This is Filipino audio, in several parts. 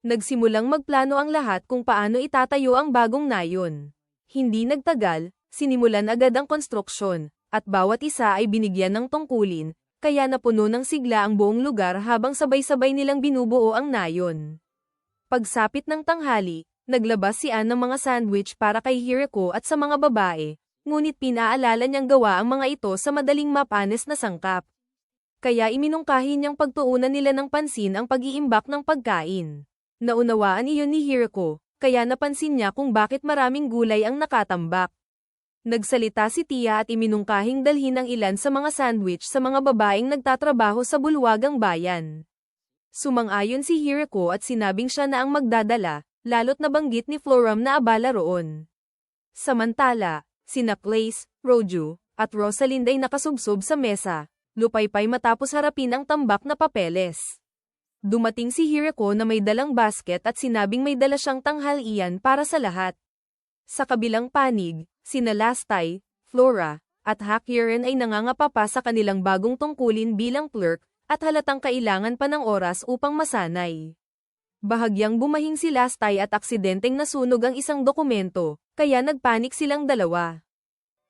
Nagsimulang magplano ang lahat kung paano itatayo ang bagong nayon. Hindi nagtagal, sinimulan agad ang konstruksyon, at bawat isa ay binigyan ng tungkulin, kaya napuno ng sigla ang buong lugar habang sabay-sabay nilang binubuo ang nayon. Pagsapit ng tanghali, naglabas si Anne ng mga sandwich para kay Hiriko at sa mga babae, ngunit pinaalala niyang gawa ang mga ito sa madaling mapanis na sangkap. Kaya iminungkahi niyang pagtuunan nila ng pansin ang pag-iimbak ng pagkain. Naunawaan iyon ni Hiriko, kaya napansin niya kung bakit maraming gulay ang nakatambak. Nagsalita si Tia at iminungkahing dalhin ang ilan sa mga sandwich sa mga babaeng nagtatrabaho sa bulwagang bayan. Sumang-ayon si Hiriko at sinabing siya na ang magdadala, lalo't nabanggit ni Floram na abala roon. Samantala, sina Clace, Roju, at Rosalind ay nakasubsob sa mesa, lupaypay matapos harapin ang tambak na papeles. Dumating si Hiriko na may dalang basket at sinabing may dala siyang tanghalian para sa lahat. Sa kabilang panig, sina Lastay, Flora, at Hakyeren ay nangangapa pa sa kanilang bagong tungkulin bilang clerk, at halatang kailangan pa ng oras upang masanay. Bahagyang bumahing si Lastay at aksidenteng nasunog ang isang dokumento, kaya nagpanik silang dalawa.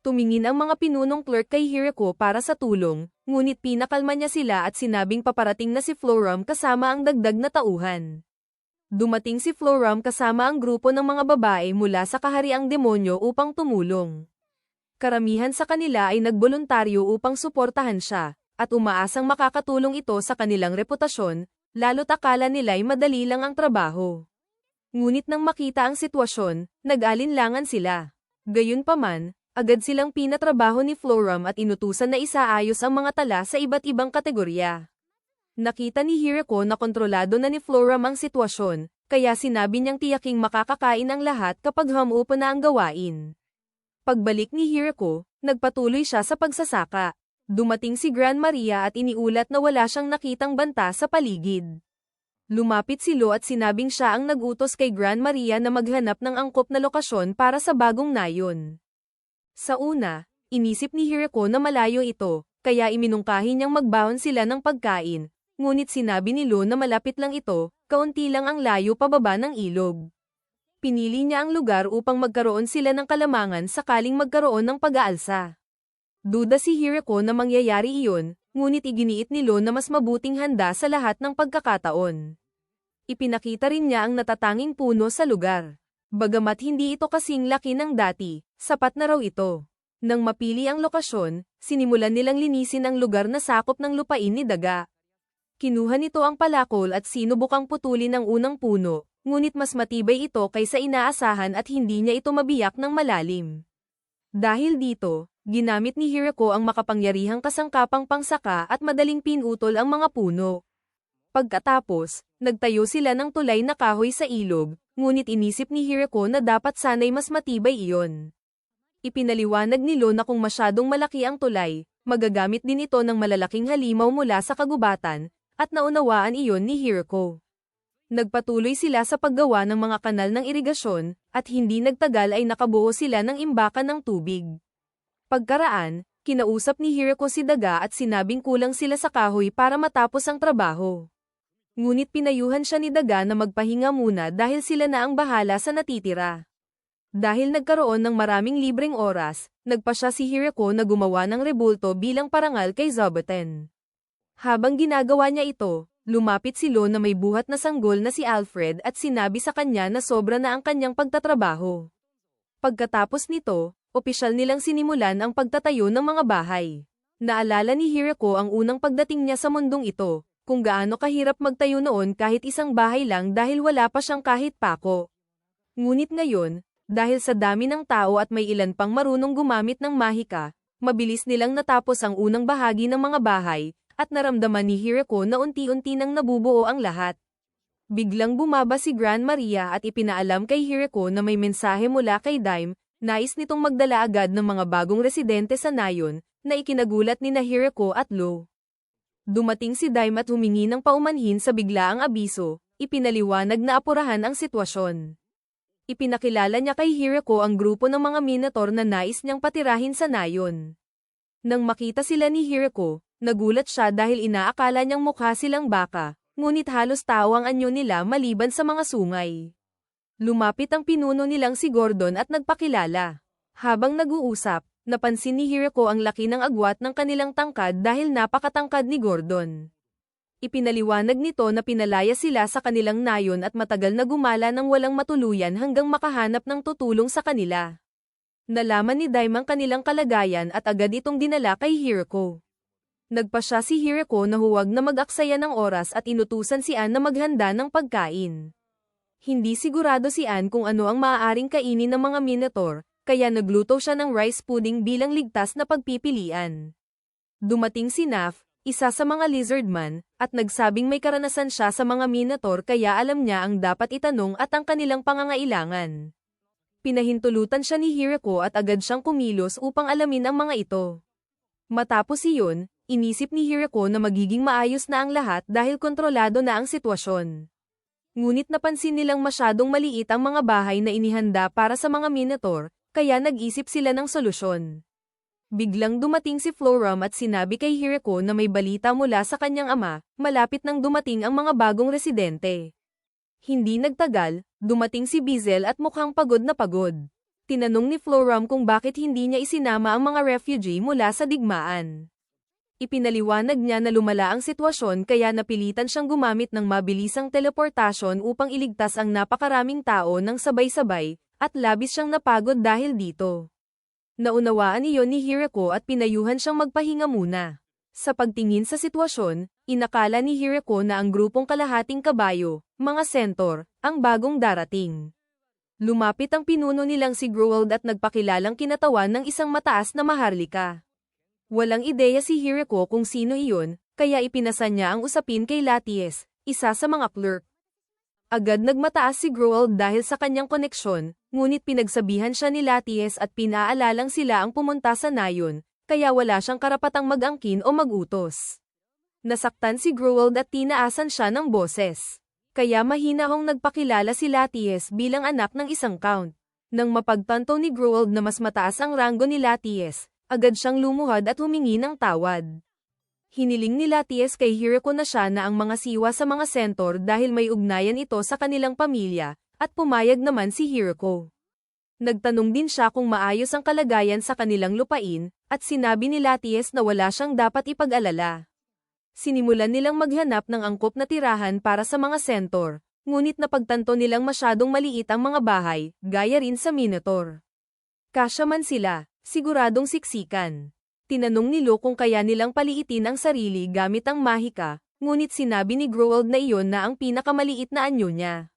Tumingin ang mga pinunong clerk kay Hiriko para sa tulong, ngunit pinakalma niya sila at sinabing paparating na si Floram kasama ang dagdag na tauhan. Dumating si Floram kasama ang grupo ng mga babae mula sa kahariang demonyo upang tumulong. Karamihan sa kanila ay nagboluntaryo upang suportahan siya, at umaasang makakatulong ito sa kanilang reputasyon, lalo't akala nila'y madali lang ang trabaho. Ngunit nang makita ang sitwasyon, nag-alinlangan sila. Gayunpaman, agad silang pinatrabaho ni Floram at inutusan na isaayos ang mga tala sa iba't ibang kategorya. Nakita ni Hiriko na kontrolado na ni Floram ang sitwasyon, kaya sinabi niyang tiyaking makakakain ang lahat kapag hamupa na ang gawain. Pagbalik ni Hiriko, nagpatuloy siya sa pagsasaka. Dumating si Gran Maria at iniulat na wala siyang nakitang banta sa paligid. Lumapit si Lo at sinabing siya ang nag-utos kay Gran Maria na maghanap ng angkop na lokasyon para sa bagong nayon. Sa una, inisip ni Hiriko na malayo ito, kaya iminungkahi niyang magbaon sila ng pagkain, ngunit sinabi ni Lo na malapit lang ito, kaunti lang ang layo pababa ng ilog. Pinili niya ang lugar upang magkaroon sila ng kalamangan sakaling magkaroon ng pag-aalsa. Duda si Hiriko na mangyayari iyon, ngunit iginiit ni Lo na mas mabuting handa sa lahat ng pagkakataon. Ipinakita rin niya ang natatanging puno sa lugar. Bagamat hindi ito kasing laki ng dati, sapat na raw ito. Nang mapili ang lokasyon, sinimulan nilang linisin ang lugar na sakop ng lupain ni Daga. Kinuha nito ang palakol at sinubukang putulin ang unang puno, ngunit mas matibay ito kaysa inaasahan at hindi niya ito mabiyak ng malalim. Dahil dito, ginamit ni Hiriko ang makapangyarihang kasangkapang pangsaka at madaling pinutol ang mga puno. Pagkatapos, nagtayo sila ng tulay na kahoy sa ilog, ngunit inisip ni Hiriko na dapat sana'y mas matibay iyon. Ipinaliwanag ni Lo na kung masyadong malaki ang tulay, magagamit din ito ng malalaking halimaw mula sa kagubatan, at naunawaan iyon ni Hiriko. Nagpatuloy sila sa paggawa ng mga kanal ng irigasyon, at hindi nagtagal ay nakabuo sila ng imbakan ng tubig. Pagkaraan, kinausap ni Hiriko si Daga at sinabing kulang sila sa kahoy para matapos ang trabaho. Ngunit pinayuhan siya ni Daga na magpahinga muna dahil sila na ang bahala sa natitira. Dahil nagkaroon ng maraming libreng oras, nagpasya si Hiriko na gumawa ng rebulto bilang parangal kay Zoboten. Habang ginagawa niya ito, lumapit si Lo na may buhat na sanggol na si Alfred at sinabi sa kanya na sobra na ang kanyang pagtatrabaho. Pagkatapos nito, opisyal nilang sinimulan ang pagtatayo ng mga bahay. Naalala ni Hiriko ang unang pagdating niya sa mundong ito, kung gaano kahirap magtayo noon kahit isang bahay lang dahil wala pa siyang kahit pako. Ngunit ngayon, dahil sa dami ng tao at may ilan pang marunong gumamit ng mahika, mabilis nilang natapos ang unang bahagi ng mga bahay, at naramdaman ni Hiriko na unti-unti nang nabubuo ang lahat. Biglang bumaba si Gran Maria at ipinaalam kay Hiriko na may mensahe mula kay Daim, nais nitong magdala agad ng mga bagong residente sa nayon, na ikinagulat ni Hiriko at Lo. Dumating si Daim at humingi ng paumanhin sa biglaang abiso, ipinaliwanag na apurahan ang sitwasyon. Ipinakilala niya kay Hiriko ang grupo ng mga Minotaur na nais niyang patirahin sa nayon. Nang makita sila ni Hiriko, nagulat siya dahil inaakala niyang mukha silang baka, ngunit halos tao ang anyo nila maliban sa mga sungay. Lumapit ang pinuno nilang si Gordon at nagpakilala. Habang nag-uusap, napansin ni Hirako ang laki ng agwat ng kanilang tangkad dahil napakatangkad ni Gordon. Ipinaliwanag nito na pinalaya sila sa kanilang nayon at matagal na gumala ng walang matuluyan hanggang makahanap ng tutulong sa kanila. Nalaman ni Daim ang kanilang kalagayan at agad itong dinala kay Hirako. Nagpasya si Hirako na huwag na mag-aksaya ng oras at inutusan si Anne na maghanda ng pagkain. Hindi sigurado si Anne kung ano ang maaaring kainin ng mga Minotaur, kaya nagluto siya ng rice pudding bilang ligtas na pagpipilian. Dumating si Naf, isa sa mga lizardman, at nagsabing may karanasan siya sa mga Minotaur kaya alam niya ang dapat itanong at ang kanilang pangangailangan. Pinahintulutan siya ni Hirako at agad siyang kumilos upang alamin ang mga ito. Matapos iyon, inisip ni Hirako na magiging maayos na ang lahat dahil kontrolado na ang sitwasyon. Ngunit napansin nilang masyadong maliit ang mga bahay na inihanda para sa mga Minotaur, kaya nag-isip sila ng solusyon. Biglang dumating si Floram at sinabi kay Hirako na may balita mula sa kanyang ama, malapit nang dumating ang mga bagong residente. Hindi nagtagal, dumating si Bizel at mukhang pagod na pagod. Tinanong ni Floram kung bakit hindi niya isinama ang mga refugee mula sa digmaan. Ipinaliwanag niya na lumala ang sitwasyon kaya napilitan siyang gumamit ng mabilisang teleportasyon upang iligtas ang napakaraming tao ng sabay-sabay, at labis siyang napagod dahil dito. Naunawaan iyon ni Hirako at pinayuhan siyang magpahinga muna. Sa pagtingin sa sitwasyon, inakala ni Hirako na ang grupong kalahating kabayo, mga centaur, ang bagong darating. Lumapit ang pinuno nilang si Gruwald at nagpakilalang kinatawan ng isang mataas na maharlika. Walang ideya si Hirako kung sino iyon, kaya ipinasa niya ang usapin kay Latias, isa sa mga clerk. Agad nagmataas si Gruwald dahil sa kanyang koneksyon, ngunit pinagsabihan siya ni Latias at pinaalalang sila ang pumunta sa nayon, kaya wala siyang karapatang mag-angkin o mag-utos. Nasaktan si Gruwald at tinaasan siya ng boses. Kaya mahinahong nagpakilala si Latias bilang anak ng isang count. Nang mapagtanto ni Gruwald na mas mataas ang ranggo ni Latias, agad siyang lumuhad at humingi ng tawad. Hiniling ni Latias kay Hirako na siya na ang mga siwa sa mga centaur dahil may ugnayan ito sa kanilang pamilya, at pumayag naman si Hirako. Nagtanong din siya kung maayos ang kalagayan sa kanilang lupain, at sinabi ni Latias na wala siyang dapat ipag-alala. Sinimulan nilang maghanap ng angkop na tirahan para sa mga centaur, ngunit napagtanto nilang masyadong maliit ang mga bahay, gaya rin sa Minotaur. Kasya man sila, siguradong siksikan. Tinanong ni Lo kung kaya nilang paliitin ang sarili gamit ang mahika, ngunit sinabi ni Gruwald na iyon na ang pinakamaliit na anyo niya.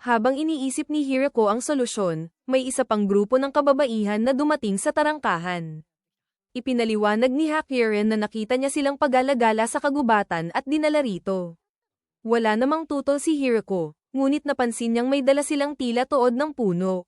Habang iniisip ni Hirako ang solusyon, may isa pang grupo ng kababaihan na dumating sa tarangkahan. Ipinaliwanag ni Hakiren na nakita niya silang pag-alagala sa kagubatan at dinala rito. Wala namang tutol si Hirako, ngunit napansin niyang may dala silang tila tuod ng puno.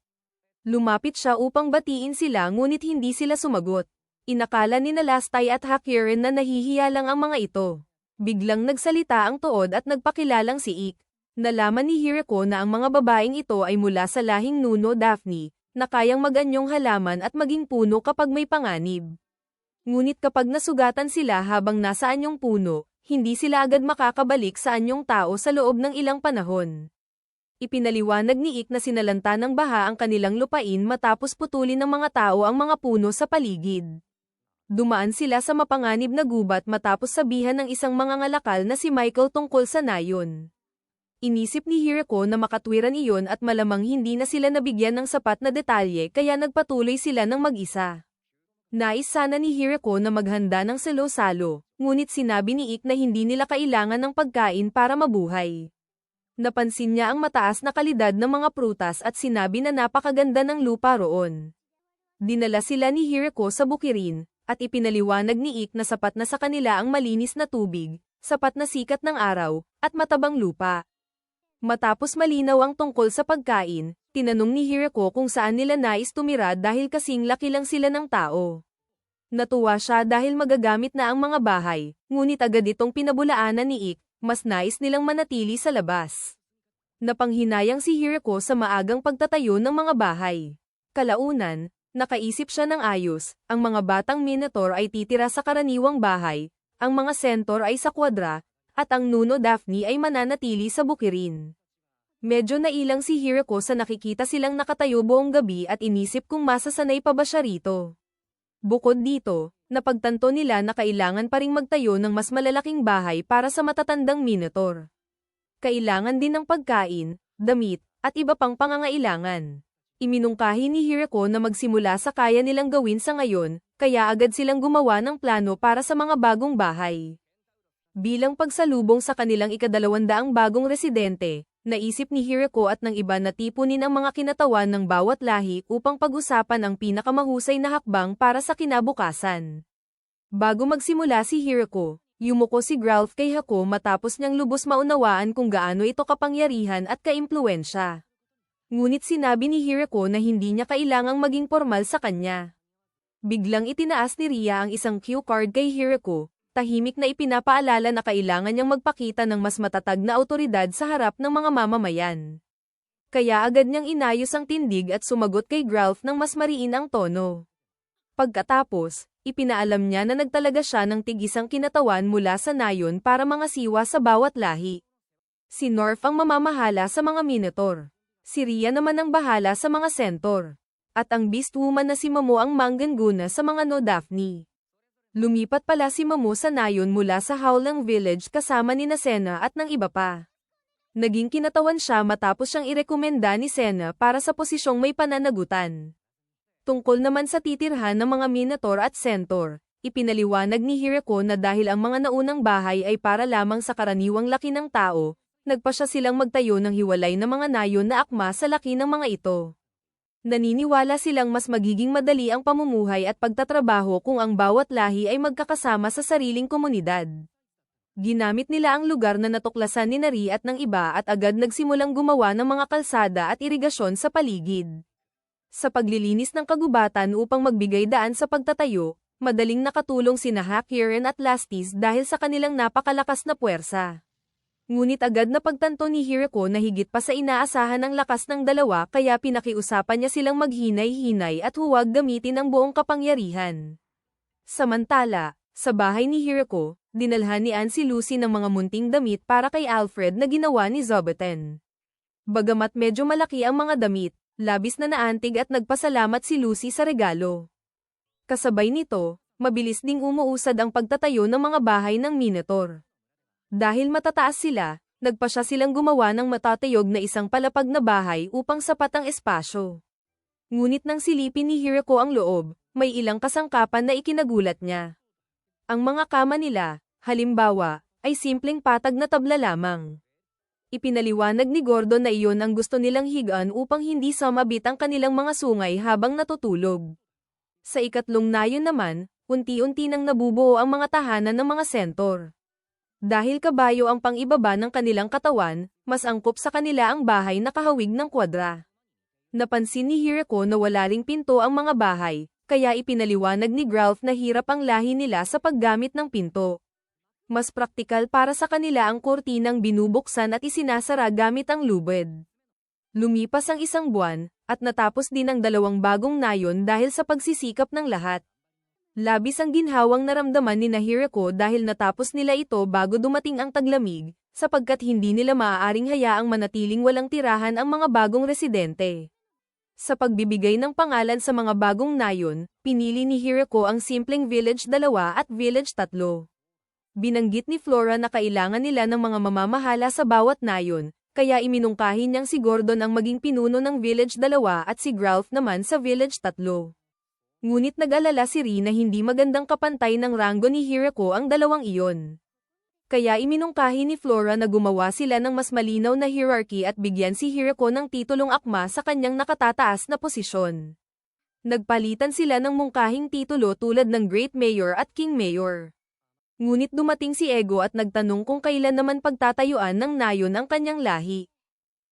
Lumapit siya upang batiin sila ngunit hindi sila sumagot. Inakala ni Nalastay at Hakiren na nahihiya lang ang mga ito. Biglang nagsalita ang tuod at nagpakilalang si Ik. Nalaman ni Hirako na ang mga babaeng ito ay mula sa lahing Nuno Daphne, na kayang mag-anyong halaman at maging puno kapag may panganib. Ngunit kapag nasugatan sila habang nasa anyong puno, hindi sila agad makakabalik sa anyong tao sa loob ng ilang panahon. Ipinaliwanag ni Ik na sinalanta ng baha ang kanilang lupain matapos putulin ng mga tao ang mga puno sa paligid. Dumaan sila sa mapanganib na gubat matapos sabihan ng isang mangangalakal na si Michael tungkol sa nayon. Inisip ni Hirako na makatwiran iyon at malamang hindi na sila nabigyan ng sapat na detalye kaya nagpatuloy sila ng mag-isa. Nais sana ni Hirako na maghanda ng salo-salo, ngunit sinabi ni Ik na hindi nila kailangan ng pagkain para mabuhay. Napansin niya ang mataas na kalidad ng mga prutas at sinabi na napakaganda ng lupa roon. Dinala sila ni Hirako sa bukirin, at ipinaliwanag ni Ik na sapat na sa kanila ang malinis na tubig, sapat na sikat ng araw, at matabang lupa. Matapos malinaw ang tungkol sa pagkain, tinanong ni Hirako kung saan nila nais tumira dahil kasing laki lang sila ng tao. Natuwa siya dahil magagamit na ang mga bahay, ngunit agad itong pinabulaanan ni Ik, mas nais nilang manatili sa labas. Napanghinayang si Hirako sa maagang pagtatayo ng mga bahay. Kalaunan, nakaisip siya ng ayos, ang mga batang Minotaur ay titira sa karaniwang bahay, ang mga centaur ay sa kwadra, at ang Nuno Daphne ay mananatili sa bukirin. Medyo nailang si Hirako sa nakikita silang nakatayo buong gabi at inisip kung masasanay pa ba siya rito. Bukod dito, napagtanto nila na kailangan pa ring magtayo ng mas malalaking bahay para sa matatandang Minotaur. Kailangan din ng pagkain, damit, at iba pang pangangailangan. Iminungkahi ni Hirako na magsimula sa kaya nilang gawin sa ngayon, kaya agad silang gumawa ng plano para sa mga bagong bahay. Bilang pagsalubong sa kanilang ika-200 bagong residente, naisip ni Hirako at ng iba na tipunin ang mga kinatawan ng bawat lahi upang pag-usapan ang pinakamahusay na hakbang para sa kinabukasan. Bago magsimula si Hirako, yumuko si Growlithe kay Hako matapos niyang lubos maunawaan kung gaano ito kapangyarihan at kaimpluwensya. Ngunit sinabi ni Hirako na hindi niya kailangang maging formal sa kanya. Biglang itinaas ni Ria ang isang cue card kay Hirako, tahimik na ipinapaalala na kailangan niyang magpakita ng mas matatag na awtoridad sa harap ng mga mamamayan. Kaya agad niyang inayos ang tindig at sumagot kay Growlithe ng mas mariin ang tono. Pagkatapos, ipinaalam niya na nagtalaga siya ng tig-isang kinatawan mula sa nayon para mga siwa sa bawat lahi. Si Norf ang mamamahala sa mga Minotaur. Si Ria naman ang bahala sa mga Centaur. At ang Beast Woman na si Momo ang mangganguna sa mga No Daphne. Lumipat pala si Momo sa nayon mula sa Howlang Village kasama ni Sena at ng iba pa. Naging kinatawan siya matapos siyang irekomenda ni Sena para sa posisyong may pananagutan. Tungkol naman sa titirhan ng mga Minotaur at Centaur, ipinaliwanag ni Hirako na dahil ang mga naunang bahay ay para lamang sa karaniwang laki ng tao, nagpasya silang magtayo ng hiwalay na mga nayon na akma sa laki ng mga ito. Naniniwala silang mas magiging madali ang pamumuhay at pagtatrabaho kung ang bawat lahi ay magkakasama sa sariling komunidad. Ginamit nila ang lugar na natuklasan ni Nari at ng iba at agad nagsimulang gumawa ng mga kalsada at irigasyon sa paligid. Sa paglilinis ng kagubatan upang magbigay daan sa pagtatayo, madaling nakatulong sina Hakiren at Lastis dahil sa kanilang napakalakas na puwersa. Ngunit agad na pagtanto ni Hirako na higit pa sa inaasahan ang lakas ng dalawa kaya pinakiusapan niya silang maghinay-hinay at huwag gamitin ang buong kapangyarihan. Samantala, sa bahay ni Hirako, dinalhan ni Anne si Lucy ng mga munting damit para kay Alfred na ginawa ni Zobeten. Bagamat medyo malaki ang mga damit, labis na naantig at nagpasalamat si Lucy sa regalo. Kasabay nito, mabilis ding umuusad ang pagtatayo ng mga bahay ng Minotaur. Dahil matataas sila, nagpasya silang gumawa ng matatayog na isang palapag na bahay upang sapat ang espasyo. Ngunit nang silipin ni Hirako ang loob, may ilang kasangkapan na ikinagulat niya. Ang mga kama nila, halimbawa, ay simpleng patag na tabla lamang. Ipinaliwanag ni Gordon na iyon ang gusto nilang higaan upang hindi sumabit ang kanilang mga sungay habang natutulog. Sa ikatlong nayon naman, unti-unti nang nabubuo ang mga tahanan ng mga Centaur. Dahil kabayo ang pang-ibaba ng kanilang katawan, mas angkop sa kanila ang bahay na kahawig ng kwadra. Napansin ni Hirako na wala ring pinto ang mga bahay, kaya ipinaliwanag ni Growlithe na hirap ang lahi nila sa paggamit ng pinto. Mas praktikal para sa kanila ang kurtinang binubuksan at isinasara gamit ang lubid. Lumipas ang 1 buwan, at natapos din ang 2 bagong nayon dahil sa pagsisikap ng lahat. Labis ang ginhawang naramdaman ni Hirako dahil natapos nila ito bago dumating ang taglamig, sapagkat hindi nila maaaring hayaang manatiling walang tirahan ang mga bagong residente. Sa pagbibigay ng pangalan sa mga bagong nayon, pinili ni Hirako ang simpleng Village 2 at Village 3. Binanggit ni Flora na kailangan nila ng mga mamamahala sa bawat nayon, kaya iminungkahi niyang si Gordon ang maging pinuno ng Village 2 at si Growlithe naman sa Village 3. Ngunit nag-alala si Ri na hindi magandang kapantay ng ranggo ni Hirako ang dalawang iyon. Kaya iminungkahi ni Flora na gumawa sila ng mas malinaw na hierarchy at bigyan si Hirako ng titulong akma sa kanyang nakatataas na posisyon. Nagpalitan sila ng mungkahing titulo tulad ng Great Mayor at King Mayor. Ngunit dumating si Ego at nagtanong kung kailan naman pagtatayuan ng nayon ang kanyang lahi.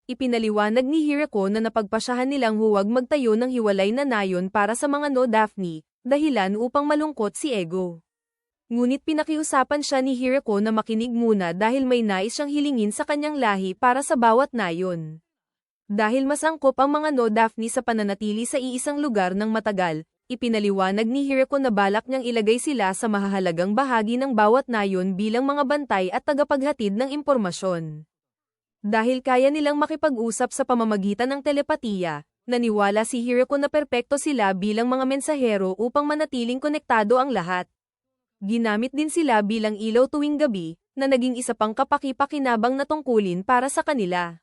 Ipinaliwanag ni Hirako na napagpasyahan nilang huwag magtayo ng hiwalay na nayon para sa mga No Daphne, dahilan upang malungkot si Ego. Ngunit pinakiusapan siya ni Hirako na makinig muna dahil may nais siyang hilingin sa kanyang lahi para sa bawat nayon. Dahil mas angkop ang mga No Daphne sa pananatili sa iisang lugar ng matagal, ipinaliwanag ni Hirako na balak niyang ilagay sila sa mahahalagang bahagi ng bawat nayon bilang mga bantay at tagapaghatid ng impormasyon. Dahil kaya nilang makipag-usap sa pamamagitan ng telepatiya, naniwala si Hirako na perpekto sila bilang mga mensahero upang manatiling konektado ang lahat. Ginamit din sila bilang ilaw tuwing gabi, na naging isa pang kapaki-pakinabang na tungkulin para sa kanila.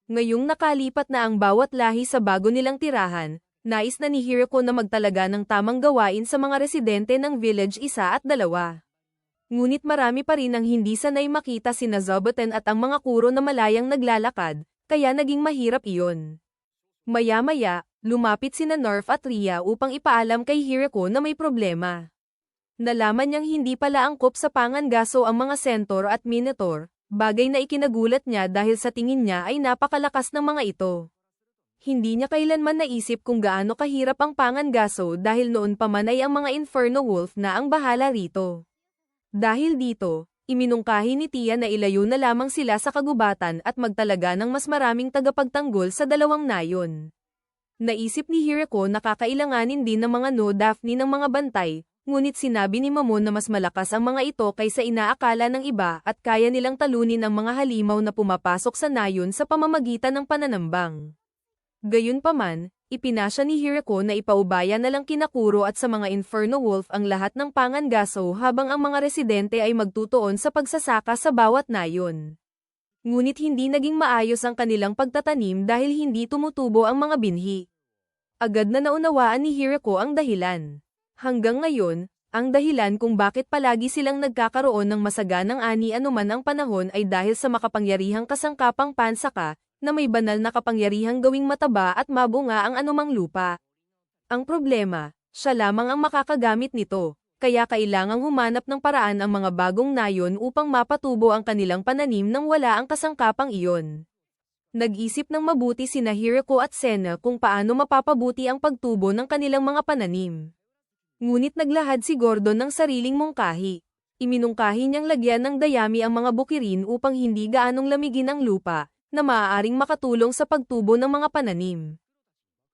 Ngayong nakalipat na ang bawat lahi sa bago nilang tirahan, nais na ni Hirako na magtalaga ng tamang gawain sa mga residente ng village 1 at 2. Ngunit marami pa rin ang hindi sanay makita sina Zabuton at ang mga kuro na malayang naglalakad, kaya naging mahirap iyon. Maya-maya, lumapit sina Nerf at Ria upang ipaalam kay Hirako na may problema. Nalaman niyang hindi pala angkop sa pangangaso ang mga Centaur at Minotaur, bagay na ikinagulat niya dahil sa tingin niya ay napakalakas ng mga ito. Hindi niya kailanman naisip kung gaano kahirap ang pangangaso dahil noon pa man ay ang mga Inferno Wolf na ang bahala rito. Dahil dito, iminungkahi ni Tia na ilayo na lamang sila sa kagubatan at magtalaga ng mas maraming tagapagtanggol sa dalawang nayon. Naisip ni Hirako na kakailanganin din ng mga No Daphne ng mga bantay, ngunit sinabi ni Mamon na mas malakas ang mga ito kaysa inaakala ng iba at kaya nilang talunin ang mga halimaw na pumapasok sa nayon sa pamamagitan ng pananambang. Gayunpaman, ipinasya ni Hirako na ipaubaya na lang kina Kuro at sa mga Inferno Wolf ang lahat ng pangangaso habang ang mga residente ay magtutuon sa pagsasaka sa bawat nayon. Ngunit hindi naging maayos ang kanilang pagtatanim dahil hindi tumutubo ang mga binhi. Agad na naunawaan ni Hirako ang dahilan. Hanggang ngayon, ang dahilan kung bakit palagi silang nagkakaroon ng masaganang ani anuman ang panahon ay dahil sa makapangyarihang kasangkapang pansaka, na may banal na kapangyarihang gawing mataba at mabunga ang anumang lupa. Ang problema, siya lamang ang makakagamit nito, kaya kailangang humanap ng paraan ang mga bagong nayon upang mapatubo ang kanilang pananim nang wala ang kasangkapang iyon. Nag-isip ng mabuti sina Hirako at Senna kung paano mapapabuti ang pagtubo ng kanilang mga pananim. Ngunit naglahad si Gordon ng sariling mungkahi. Iminungkahi niyang lagyan ng dayami ang mga bukirin upang hindi gaanong lamigin ang lupa, na maaaring makatulong sa pagtubo ng mga pananim.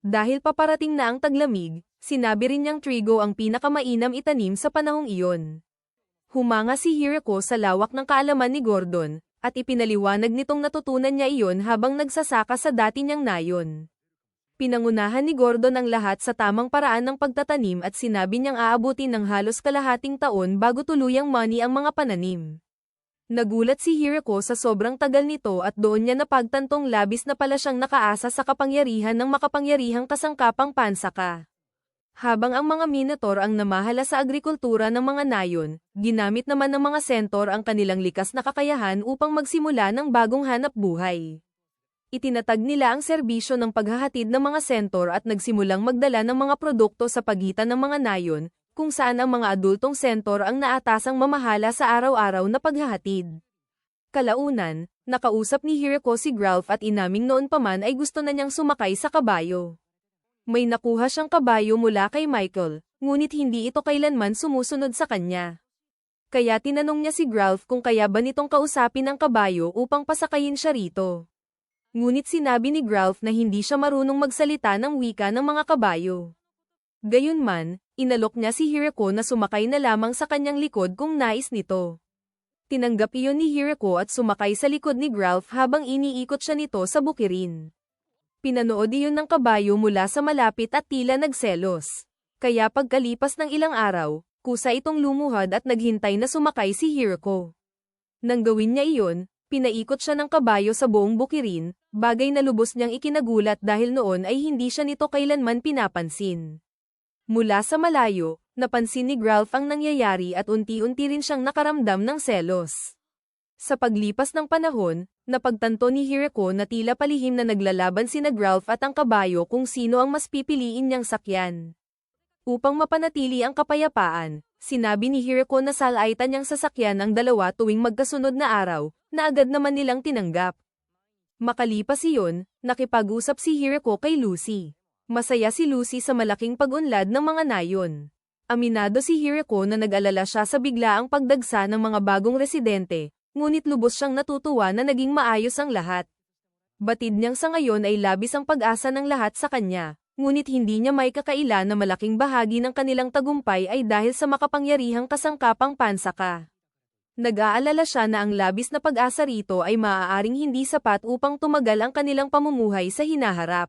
Dahil paparating na ang taglamig, sinabi rin niyang trigo ang pinakamainam itanim sa panahong iyon. Humanga si Hirako sa lawak ng kaalaman ni Gordon, at ipinaliwanag nitong natutunan niya iyon habang nagsasaka sa dati niyang nayon. Pinangunahan ni Gordon ang lahat sa tamang paraan ng pagtatanim at sinabi niyang aabutin ng halos kalahating taon bago tuluyang mani ang mga pananim. Nagulat si Hirako sa sobrang tagal nito at doon niya napagtantong labis na pala siyang nakaasa sa kapangyarihan ng makapangyarihang kasangkapang pansaka. Habang ang mga Minotaur ang namahala sa agrikultura ng mga nayon, ginamit naman ng mga Centaur ang kanilang likas na kakayahan upang magsimula ng bagong hanap buhay. Itinatag nila ang serbisyo ng paghahatid ng mga Centaur at nagsimulang magdala ng mga produkto sa pagitan ng mga nayon, kung saan ang mga adultong Centaur ang naatasang mamahala sa araw-araw na paghahatid. Kalaunan, nakausap ni Hirako si Gralf at inaming noon pa man ay gusto na niyang sumakay sa kabayo. May nakuha siyang kabayo mula kay Michael, ngunit hindi ito kailanman sumusunod sa kanya. Kaya tinanong niya si Gralf kung kaya ba nitong kausapin ang kabayo upang pasakayin siya rito. Ngunit sinabi ni Gralf na hindi siya marunong magsalita ng wika ng mga kabayo. Gayunman, inalok niya si Hirako na sumakay na lamang sa kanyang likod kung nais nito. Tinanggap iyon ni Hirako at sumakay sa likod ni Gralf habang iniikot siya nito sa bukirin. Pinanood iyon ng kabayo mula sa malapit at tila nagselos. Kaya pagkalipas ng ilang araw, kusa itong lumuhad at naghintay na sumakay si Hirako. Nang gawin niya iyon, pinaikot siya ng kabayo sa buong bukirin, bagay na lubos niyang ikinagulat dahil noon ay hindi siya nito kailanman pinapansin. Mula sa malayo, napansin ni Gralf ang nangyayari at unti-unti rin siyang nakaramdam ng selos. Sa paglipas ng panahon, napagtanto ni Hirako na tila palihim na naglalaban sina Gralf at ang kabayo kung sino ang mas pipiliin niyang sakyan. Upang mapanatili ang kapayapaan, sinabi ni Hirako na salaitan niyang sasakyan ang dalawa tuwing magkasunod na araw, na agad naman nilang tinanggap. Makalipas iyon, nakipag-usap si Hirako kay Lucy. Masaya si Lucy sa malaking pag-unlad ng mga nayon. Aminado si Hirako na nag-alala siya sa biglaang pagdagsa ng mga bagong residente, ngunit lubos siyang natutuwa na naging maayos ang lahat. Batid niyang sa ngayon ay labis ang pag-asa ng lahat sa kanya, ngunit hindi niya may kakaila na malaking bahagi ng kanilang tagumpay ay dahil sa makapangyarihang kasangkapang pansaka. Nag-aalala siya na ang labis na pag-asa rito ay maaaring hindi sapat upang tumagal ang kanilang pamumuhay sa hinaharap.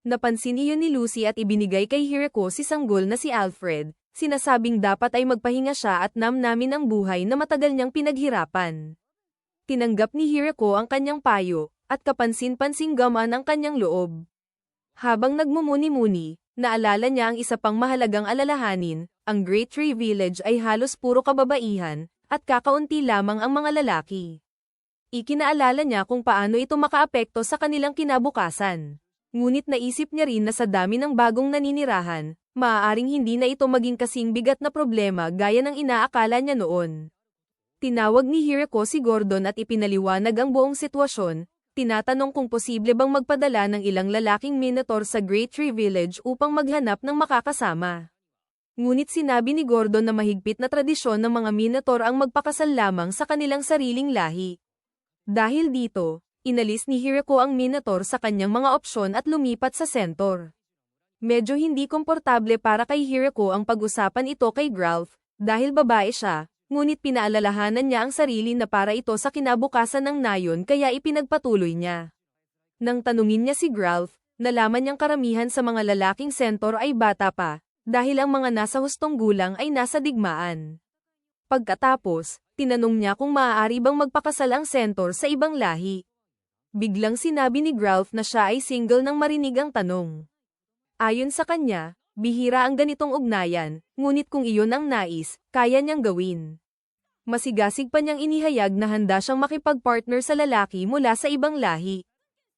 Napansin iyon ni Lucy at ibinigay kay Hirako si sanggol na si Alfred, sinasabing dapat ay magpahinga siya at namnamin ang buhay na matagal niyang pinaghirapan. Tinanggap ni Hirako ang kanyang payo, at kapansin-pansing gamaan ang kanyang loob. Habang nagmumuni-muni, naalala niya ang isa pang mahalagang alalahanin, ang Great Tree Village ay halos puro kababaihan, at kakaunti lamang ang mga lalaki. Ikinaalala niya kung paano ito makaapekto sa kanilang kinabukasan. Ngunit naisip niya rin na sa dami ng bagong naninirahan, maaaring hindi na ito maging kasing bigat na problema gaya ng inaakala niya noon. Tinawag ni Hirako si Gordon at ipinaliwanag ang buong sitwasyon, tinatanong kung posible bang magpadala ng ilang lalaking Minotaur sa Great Tree Village upang maghanap ng makakasama. Ngunit sinabi ni Gordon na mahigpit na tradisyon ng mga Minotaur ang magpakasal lamang sa kanilang sariling lahi. Dahil dito, inalis ni Hirako ang Minotaur sa kanyang mga opsyon at lumipat sa Centaur. Medyo hindi komportable para kay Hirako ang pag-usapan ito kay Gralf, dahil babae siya. Ngunit pinaalalahanan niya ang sarili na para ito sa kinabukasan ng nayon kaya ipinagpatuloy niya. Nang tanungin niya si Gralf, nalaman niyang karamihan sa mga lalaking Centaur ay bata pa, dahil ang mga nasa hustong gulang ay nasa digmaan. Pagkatapos, tinanong niya kung maaari bang magpakasal ang Centaur sa ibang lahi. Biglang sinabi ni Gralf na siya ay single nang marinig ang tanong. Ayon sa kanya, bihira ang ganitong ugnayan, ngunit kung iyon ang nais, kaya niyang gawin. Masigasig pa niyang inihayag na handa siyang makipag-partner sa lalaki mula sa ibang lahi.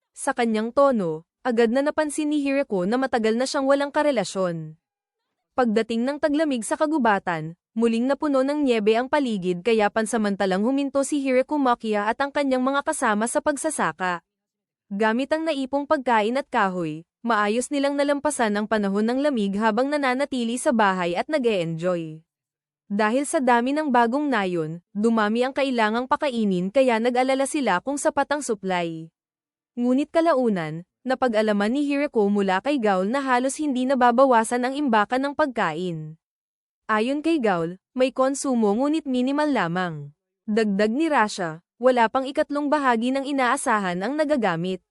Sa kanyang tono, agad na napansin ni Hirako na matagal na siyang walang karelasyon. Pagdating ng taglamig sa kagubatan, muling napuno ng nyebe ang paligid kaya pansamantalang huminto si Hirako Makia at ang kanyang mga kasama sa pagsasaka. Gamit ang naipong pagkain at kahoy, maayos nilang nalampasan ang panahon ng lamig habang nananatili sa bahay at nag-e-enjoy. Dahil sa dami ng bagong nayon, dumami ang kailangang pakainin kaya nag-alala sila kung sapat ang supply. Ngunit kalaunan, napag-alaman ni Hirako mula kay Gaul na halos hindi nababawasan ang imbakan ng pagkain. Ayon kay Gaul, may konsumo ngunit minimal lamang. Dagdag ni Rasha, wala pang ikatlong bahagi ng inaasahan ang nagagamit.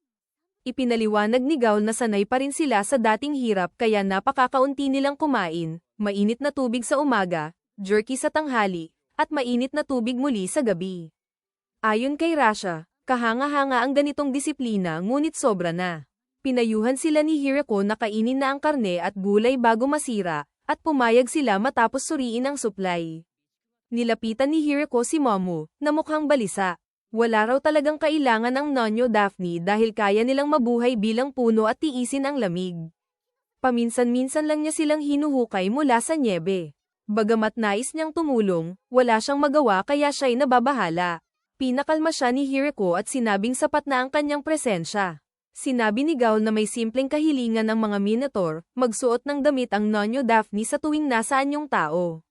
Ipinaliwanag ni Gaul na sanay pa rin sila sa dating hirap kaya napakakaunti nilang kumain, mainit na tubig sa umaga, jerky sa tanghali, at mainit na tubig muli sa gabi. Ayon kay Rasha, kahanga-hanga ang ganitong disiplina ngunit sobra na. Pinayuhan sila ni Hirako na kainin na ang karne at gulay bago masira, at pumayag sila matapos suriin ang supply. Nilapitan ni Hirako si Momo, na mukhang balisa. Wala raw talagang kailangan ang Nonyo Daphne dahil kaya nilang mabuhay bilang puno at tiisin ang lamig. Paminsan-minsan lang niya silang hinuhukay mula sa nyebe. Bagamat nais niyang tumulong, wala siyang magawa kaya siya'y nababahala. Pinakalma siya ni Hirako at sinabing sapat na ang kanyang presensya. Sinabi ni Gaul na may simpleng kahilingan ng mga Minotaur, magsuot ng damit ang Nonyo Daphne sa tuwing nasaan yung tao.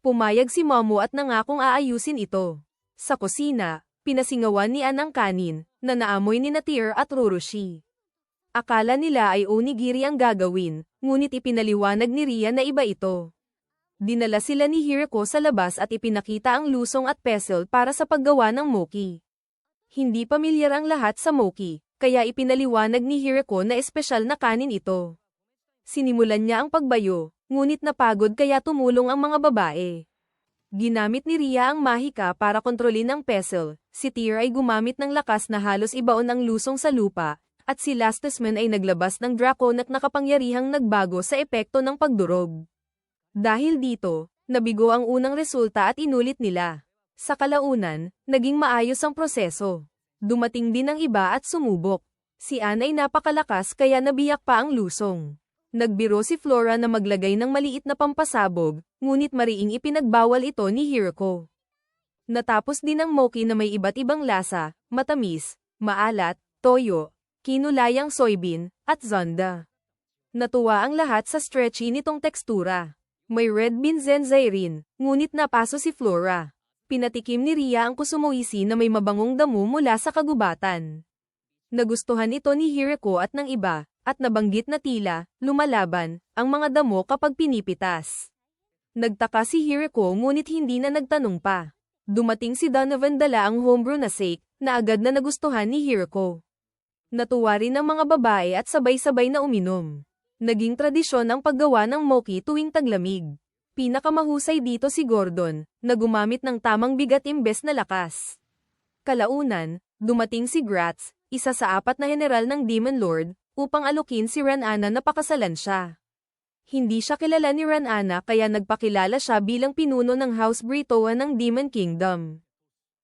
Pumayag si Momo at nangakong aayusin ito. Sa kusina, pinasingawan ni Ann ang kanin, na naamoy ni Natir at Rurushi. Akala nila ay onigiri ang gagawin, ngunit ipinaliwanag ni Ria na iba ito. Dinala sila ni Hirako sa labas at ipinakita ang lusong at pestle para sa paggawa ng mochi. Hindi pamilyar ang lahat sa mochi, kaya ipinaliwanag ni Hirako na espesyal na kanin ito. Sinimulan niya ang pagbayo, ngunit napagod kaya tumulong ang mga babae. Ginamit ni Ria ang mahika para kontrolin ang pestle, si Tyr ay gumamit ng lakas na halos ibaon ang lusong sa lupa, at si Lastesman ay naglabas ng draconic na kapangyarihang nagbago sa epekto ng pagdurog. Dahil dito, nabigo ang unang resulta at inulit nila. Sa kalaunan, naging maayos ang proseso. Dumating din ang iba at sumubok. Si Ann ay napakalakas kaya nabiyak pa ang lusong. Nagbiro si Flora na maglagay ng maliit na pampasabog, ngunit mariing ipinagbawal ito ni Hirako. Natapos din ang mochi na may iba't ibang lasa, matamis, maalat, toyo, kinulayang soybean, at zonda. Natuwa ang lahat sa stretchy nitong tekstura. May red bean zenzai rin, ngunit napaso si Flora. Pinatikim ni Ria ang kusumoisi na may mabangong damo mula sa kagubatan. Nagustuhan ito ni Hirako at ng iba, at nabanggit na tila, lumalaban, ang mga damo kapag pinipitas. Nagtaka si Hiriko ngunit hindi na nagtanong pa. Dumating si Donovan dala ang homebrew na shake, na agad na nagustuhan ni Hiriko. Natuwa rin ang mga babae at sabay-sabay na uminom. Naging tradisyon ang paggawa ng mochi tuwing taglamig. Pinakamahusay dito si Gordon, na gumamit ng tamang bigat imbes na lakas. Kalaunan, dumating si Gratz, isa sa 4 na general ng Demon Lord, upang alukin si Ranana na pakasalan siya. Hindi siya kilala ni Ranana kaya nagpakilala siya bilang pinuno ng House Britoa ng Demon Kingdom.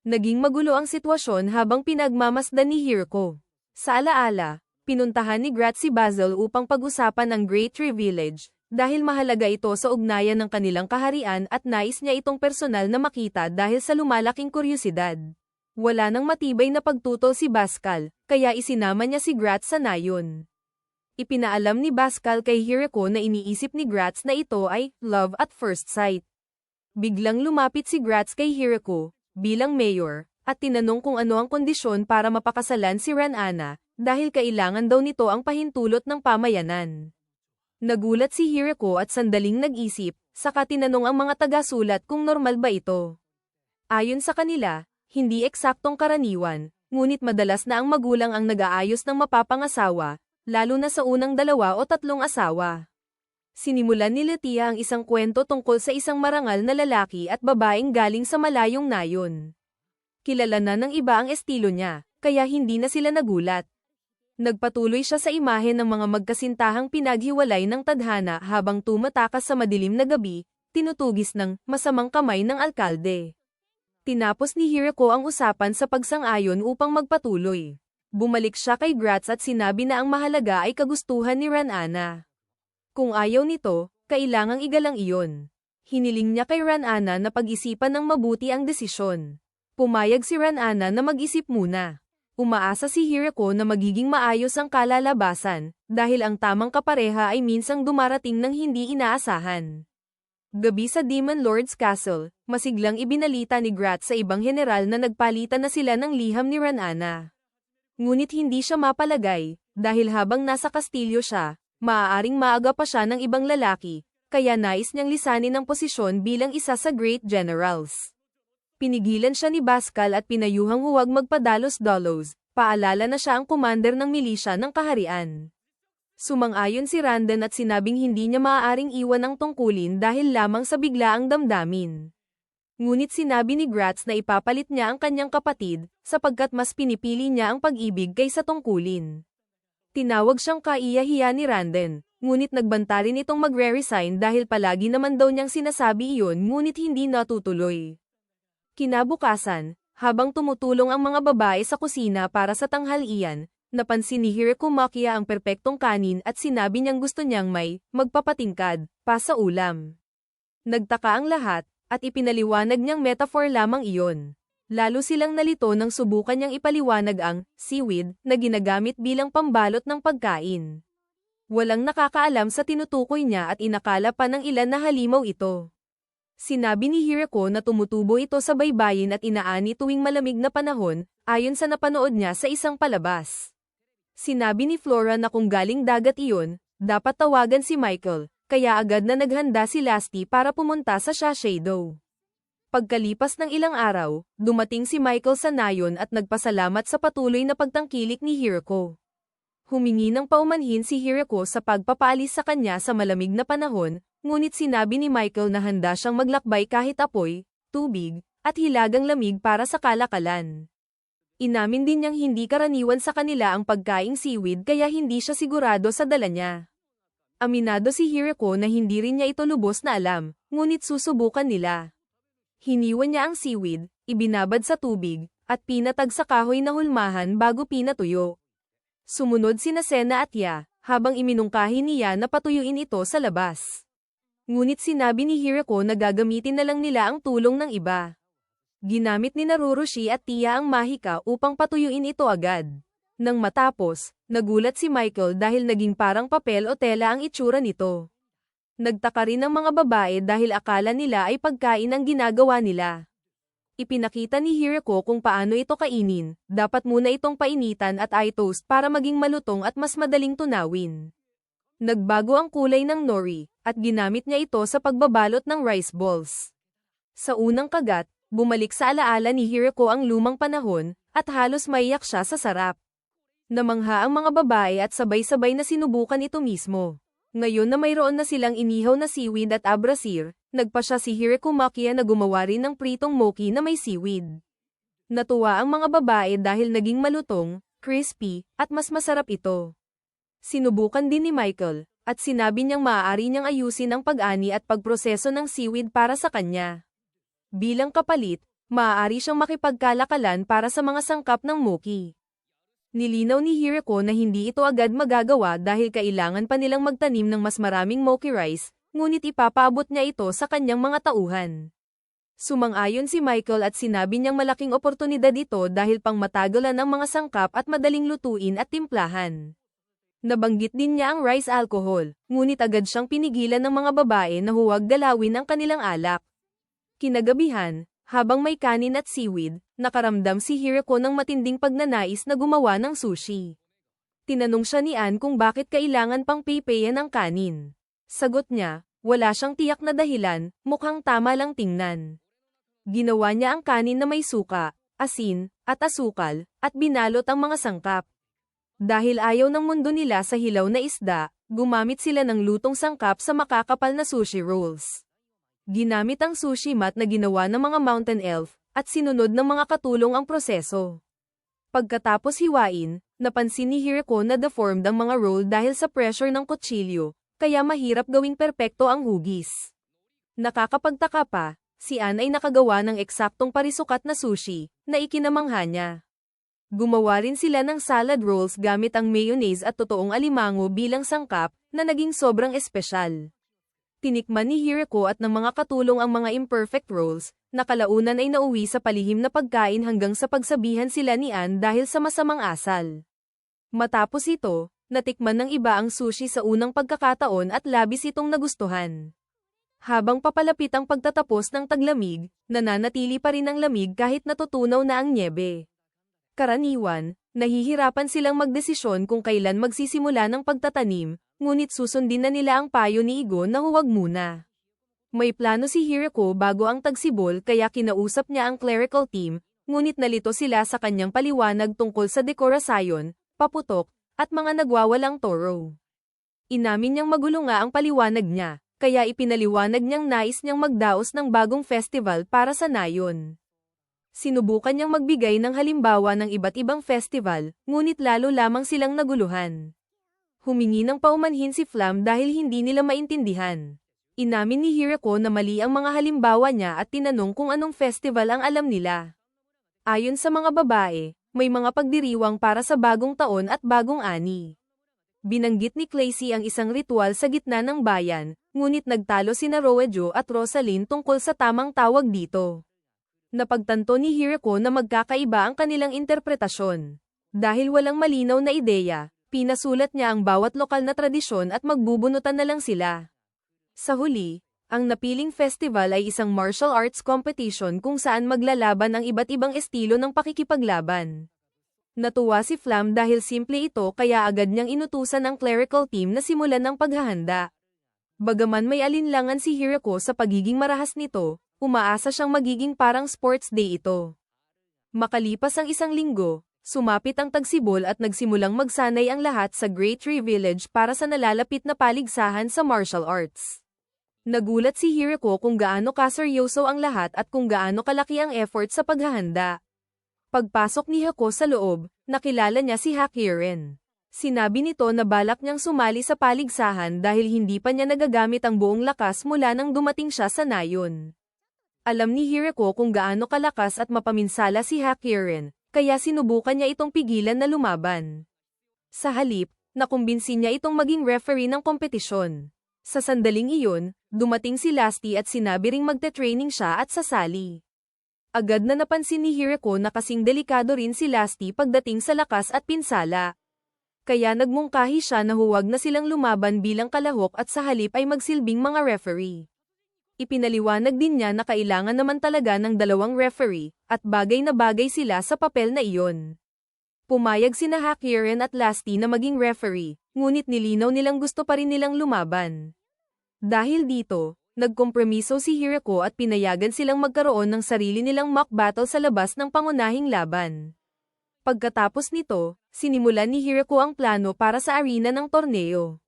Naging magulo ang sitwasyon habang pinagmamasdan ni Hiriko. Sa alaala, pinuntahan ni Gratz si Basil upang pag-usapan ang Great Tree Village, dahil mahalaga ito sa ugnayan ng kanilang kaharian at nais niya itong personal na makita dahil sa lumalaking kuryosidad. Wala nang matibay na pagtutol si Bascal, kaya isinama niya si Gratz sa nayon. Ipinaalam ni Bascal kay Hiriko na iniisip ni Gratz na ito ay love at first sight. Biglang lumapit si Gratz kay Hiriko, bilang mayor, at tinanong kung ano ang kondisyon para mapakasalan si Ranana, dahil kailangan daw nito ang pahintulot ng pamayanan. Nagulat si Hiriko at sandaling nag-isip, saka tinanong ang mga taga-sulat kung normal ba ito. Ayon sa kanila, hindi eksaktong karaniwan, ngunit madalas na ang magulang ang nag-aayos ng mapapangasawa, lalo na sa unang 2 o 3 asawa. Sinimulan ni Letia ang isang kwento tungkol sa isang marangal na lalaki at babaeng galing sa malayong nayon. Kilala na ng iba ang estilo niya, kaya hindi na sila nagulat. Nagpatuloy siya sa imahe ng mga magkasintahang pinaghiwalay ng tadhana habang tumatakas sa madilim na gabi, tinutugis ng masamang kamay ng alkalde. Tinapos ni Hiriko ang usapan sa pagsang-ayon upang magpatuloy. Bumalik siya kay Gratz at sinabi na ang mahalaga ay kagustuhan ni Ranana. Kung ayaw nito, kailangang igalang iyon. Hiniling niya kay Ranana na pag-isipan ng mabuti ang desisyon. Pumayag si Ranana na mag-isip muna. Umaasa si Hiriko na magiging maayos ang kalalabasan, dahil ang tamang kapareha ay minsang dumarating ng hindi inaasahan. Gabi sa Demon Lord's Castle, masiglang ibinalita ni Gratz sa ibang general na nagpalitan na sila ng liham ni Ranana. Ngunit hindi siya mapalagay, dahil habang nasa kastilyo siya, maaaring maaga pa siya ng ibang lalaki, kaya nais niyang lisanin ang posisyon bilang isa sa Great Generals. Pinigilan siya ni Bascal at pinayuhang huwag magpadalos-dalos, paalala na siya ang commander ng milisya ng kaharian. Sumang-ayon si Randen at sinabing hindi niya maaaring iwan ang tungkulin dahil lamang sa biglaang damdamin. Ngunit sinabi ni Gratz na ipapalit niya ang kanyang kapatid, sapagkat mas pinipili niya ang pag-ibig kaysa tungkulin. Tinawag siyang kaiyahiya ni Randen, ngunit nagbanta rin itong magre-resign dahil palagi naman daw niyang sinasabi iyon ngunit hindi natutuloy. Kinabukasan, habang tumutulong ang mga babae sa kusina para sa tanghalian, napansin ni Hiriko Makia ang perpektong kanin at sinabi niyang gusto niyang may magpapatingkad pa sa ulam. Nagtaka ang lahat, at ipinaliwanag niyang metaphor lamang iyon. Lalo silang nalito nang subukan niyang ipaliwanag ang seaweed na ginagamit bilang pambalot ng pagkain. Walang nakakaalam sa tinutukoy niya at inakala pa ng ilan na halimaw ito. Sinabi ni Hiriko na tumutubo ito sa baybayin at inaani tuwing malamig na panahon, ayon sa napanood niya sa isang palabas. Sinabi ni Flora na kung galing dagat iyon, dapat tawagan si Michael, kaya agad na naghanda si Lasty para pumunta sa Shiseido. Pagkalipas ng ilang araw, dumating si Michael sa nayon at nagpasalamat sa patuloy na pagtangkilik ni Hiriko. Humingi ng paumanhin si Hiriko sa pagpapaalis sa kanya sa malamig na panahon, ngunit sinabi ni Michael na handa siyang maglakbay kahit apoy, tubig, at hilagang lamig para sa kalakalan. Inamin din niyang hindi karaniwan sa kanila ang pagkaing seaweed kaya hindi siya sigurado sa dala niya. Aminado si Hiriko na hindi rin niya ito lubos na alam, ngunit susubukan nila. Hiniwan niya ang seaweed, ibinabad sa tubig, at pinatag sa kahoy na hulmahan bago pinatuyo. Sumunod sina Sena at Ya, habang iminungkahi niya na patuyuin ito sa labas. Ngunit sinabi ni Hiriko na gagamitin na lang nila ang tulong ng iba. Ginamit ni Naruroshi at Tia ang mahika upang patuyuin ito agad. Nang matapos, nagulat si Michael dahil naging parang papel o tela ang itsura nito. Nagtaka rin ang mga babae dahil akala nila ay pagkain ang ginagawa nila. Ipinakita ni Hirako kung paano ito kainin, dapat muna itong painitan at i-toast para maging malutong at mas madaling tunawin. Nagbago ang kulay ng nori, at ginamit niya ito sa pagbabalot ng rice balls. Sa unang kagat, bumalik sa alaala ni Hirako ang lumang panahon, at halos maiyak siya sa sarap. Namangha ang mga babae at sabay-sabay na sinubukan ito mismo. Ngayon na mayroon na silang inihaw na seaweed at abrasir, nagpa siya si Hirako Makia na gumawa rin ng pritong mochi na may seaweed. Natuwa ang mga babae dahil naging malutong, crispy, at mas masarap ito. Sinubukan din ni Michael, at sinabi niyang maaari niyang ayusin ang pag-ani at pagproseso ng seaweed para sa kanya. Bilang kapalit, maaari siyang makipagkalakalan para sa mga sangkap ng mochi. Nilinaw ni Hirako na hindi ito agad magagawa dahil kailangan pa nilang magtanim ng mas maraming mochi rice, ngunit ipapaabot niya ito sa kanyang mga tauhan. Sumang-ayon si Michael at sinabi niyang malaking oportunidad ito dahil pangmatagalan ang mga sangkap at madaling lutuin at timplahan. Nabanggit din niya ang rice alcohol, ngunit agad siyang pinigilan ng mga babae na huwag dalawin ang kanilang alak. Kinagabihan, habang may kanin at seaweed, nakaramdam si Hirako ng matinding pagnanais na gumawa ng sushi. Tinanong siya ni Ann kung bakit kailangan pang paypayan ang kanin. Sagot niya, wala siyang tiyak na dahilan, mukhang tama lang tingnan. Ginawa niya ang kanin na may suka, asin, at asukal, at binalot ang mga sangkap. Dahil ayaw ng mundo nila sa hilaw na isda, gumamit sila ng lutong sangkap sa makakapal na sushi rolls. Ginamit ang sushi mat na ginawa ng mga mountain elf, at sinunod ng mga katulong ang proseso. Pagkatapos hiwain, napansin ni Hirako na deformed ang mga roll dahil sa pressure ng kutsilyo, kaya mahirap gawing perpekto ang hugis. Nakakapagtaka pa, si Ann ay nakagawa ng eksaktong parisukat na sushi, na ikinamangha niya. Gumawa rin sila ng salad rolls gamit ang mayonnaise at totoong alimango bilang sangkap, na naging sobrang espesyal. Tinikman ni Hirako at ng mga katulong ang mga imperfect rolls, na kalaunan ay nauwi sa palihim na pagkain hanggang sa pagsabihan sila ni Ann dahil sa masamang asal. Matapos ito, natikman ng iba ang sushi sa unang pagkakataon at labis itong nagustuhan. Habang papalapit ang pagtatapos ng taglamig, nananatili pa rin ang lamig kahit natutunaw na ang nyebe. Karaniwan, nahihirapan silang magdesisyon kung kailan magsisimula ng pagtatanim, ngunit susundin na nila ang payo ni Igo na huwag muna. May plano si Hirako bago ang tagsibol kaya kinausap niya ang clerical team, ngunit nalito sila sa kanyang paliwanag tungkol sa dekorasyon, paputok, at mga nagwawalang toro. Inamin niyang magulo nga ang paliwanag niya, kaya ipinaliwanag niyang nais niyang magdaos ng bagong festival para sa nayon. Sinubukan niyang magbigay ng halimbawa ng iba't ibang festival, ngunit lalo lamang silang naguluhan. Humingi ng paumanhin si Flam dahil hindi nila maintindihan. Inamin ni Hirako na mali ang mga halimbawa niya at tinanong kung anong festival ang alam nila. Ayon sa mga babae, may mga pagdiriwang para sa bagong taon at bagong ani. Binanggit ni Claycy ang isang ritual sa gitna ng bayan, ngunit nagtalo sina Roejo at Rosaline tungkol sa tamang tawag dito. Napagtanto ni Hirako na magkakaiba ang kanilang interpretasyon. Dahil walang malinaw na ideya, pinasulat niya ang bawat lokal na tradisyon at magbubunutan na lang sila. Sa huli, ang napiling festival ay isang martial arts competition kung saan maglalaban ang iba't ibang estilo ng pakikipaglaban. Natuwa si Flam dahil simple ito kaya agad niyang inutusan ang clerical team na simulan ang paghahanda. Bagaman may alinlangan si Hirako sa pagiging marahas nito, umaasa siyang magiging parang sports day ito. Makalipas ang isang linggo, sumapit ang tagsibol at nagsimulang magsanay ang lahat sa Great Tree Village para sa nalalapit na paligsahan sa martial arts. Nagulat si Hirako kung gaano kaseryoso ang lahat at kung gaano kalaki ang effort sa paghahanda. Pagpasok ni Hako sa loob, nakilala niya si Hakiren. Sinabi nito na balak niyang sumali sa paligsahan dahil hindi pa niya nagagamit ang buong lakas mula nang dumating siya sa nayon. Alam ni Hirako kung gaano kalakas at mapaminsala si Hakiren, kaya sinubukan niya itong pigilan na lumaban. Sa halip, nakumbinsi niya itong maging referee ng kompetisyon. Sa sandaling iyon, dumating si Lasty at sinabi ring magte-training siya at sasali. Agad na napansin ni Hirako na kasing delikado rin si Lasty pagdating sa lakas at pinsala. Kaya nagmungkahi siya na huwag na silang lumaban bilang kalahok at sa halip ay magsilbing mga referee. Ipinaliwanag din niya na kailangan naman talaga ng dalawang referee, at bagay na bagay sila sa papel na iyon. Pumayag sina Hakiren at Lasty na maging referee, ngunit nilinaw nilang gusto pa rin nilang lumaban. Dahil dito, nagkompromiso si Hirako at pinayagan silang magkaroon ng sarili nilang mock battle sa labas ng pangunahing laban. Pagkatapos nito, sinimulan ni Hirako ang plano para sa arena ng torneo.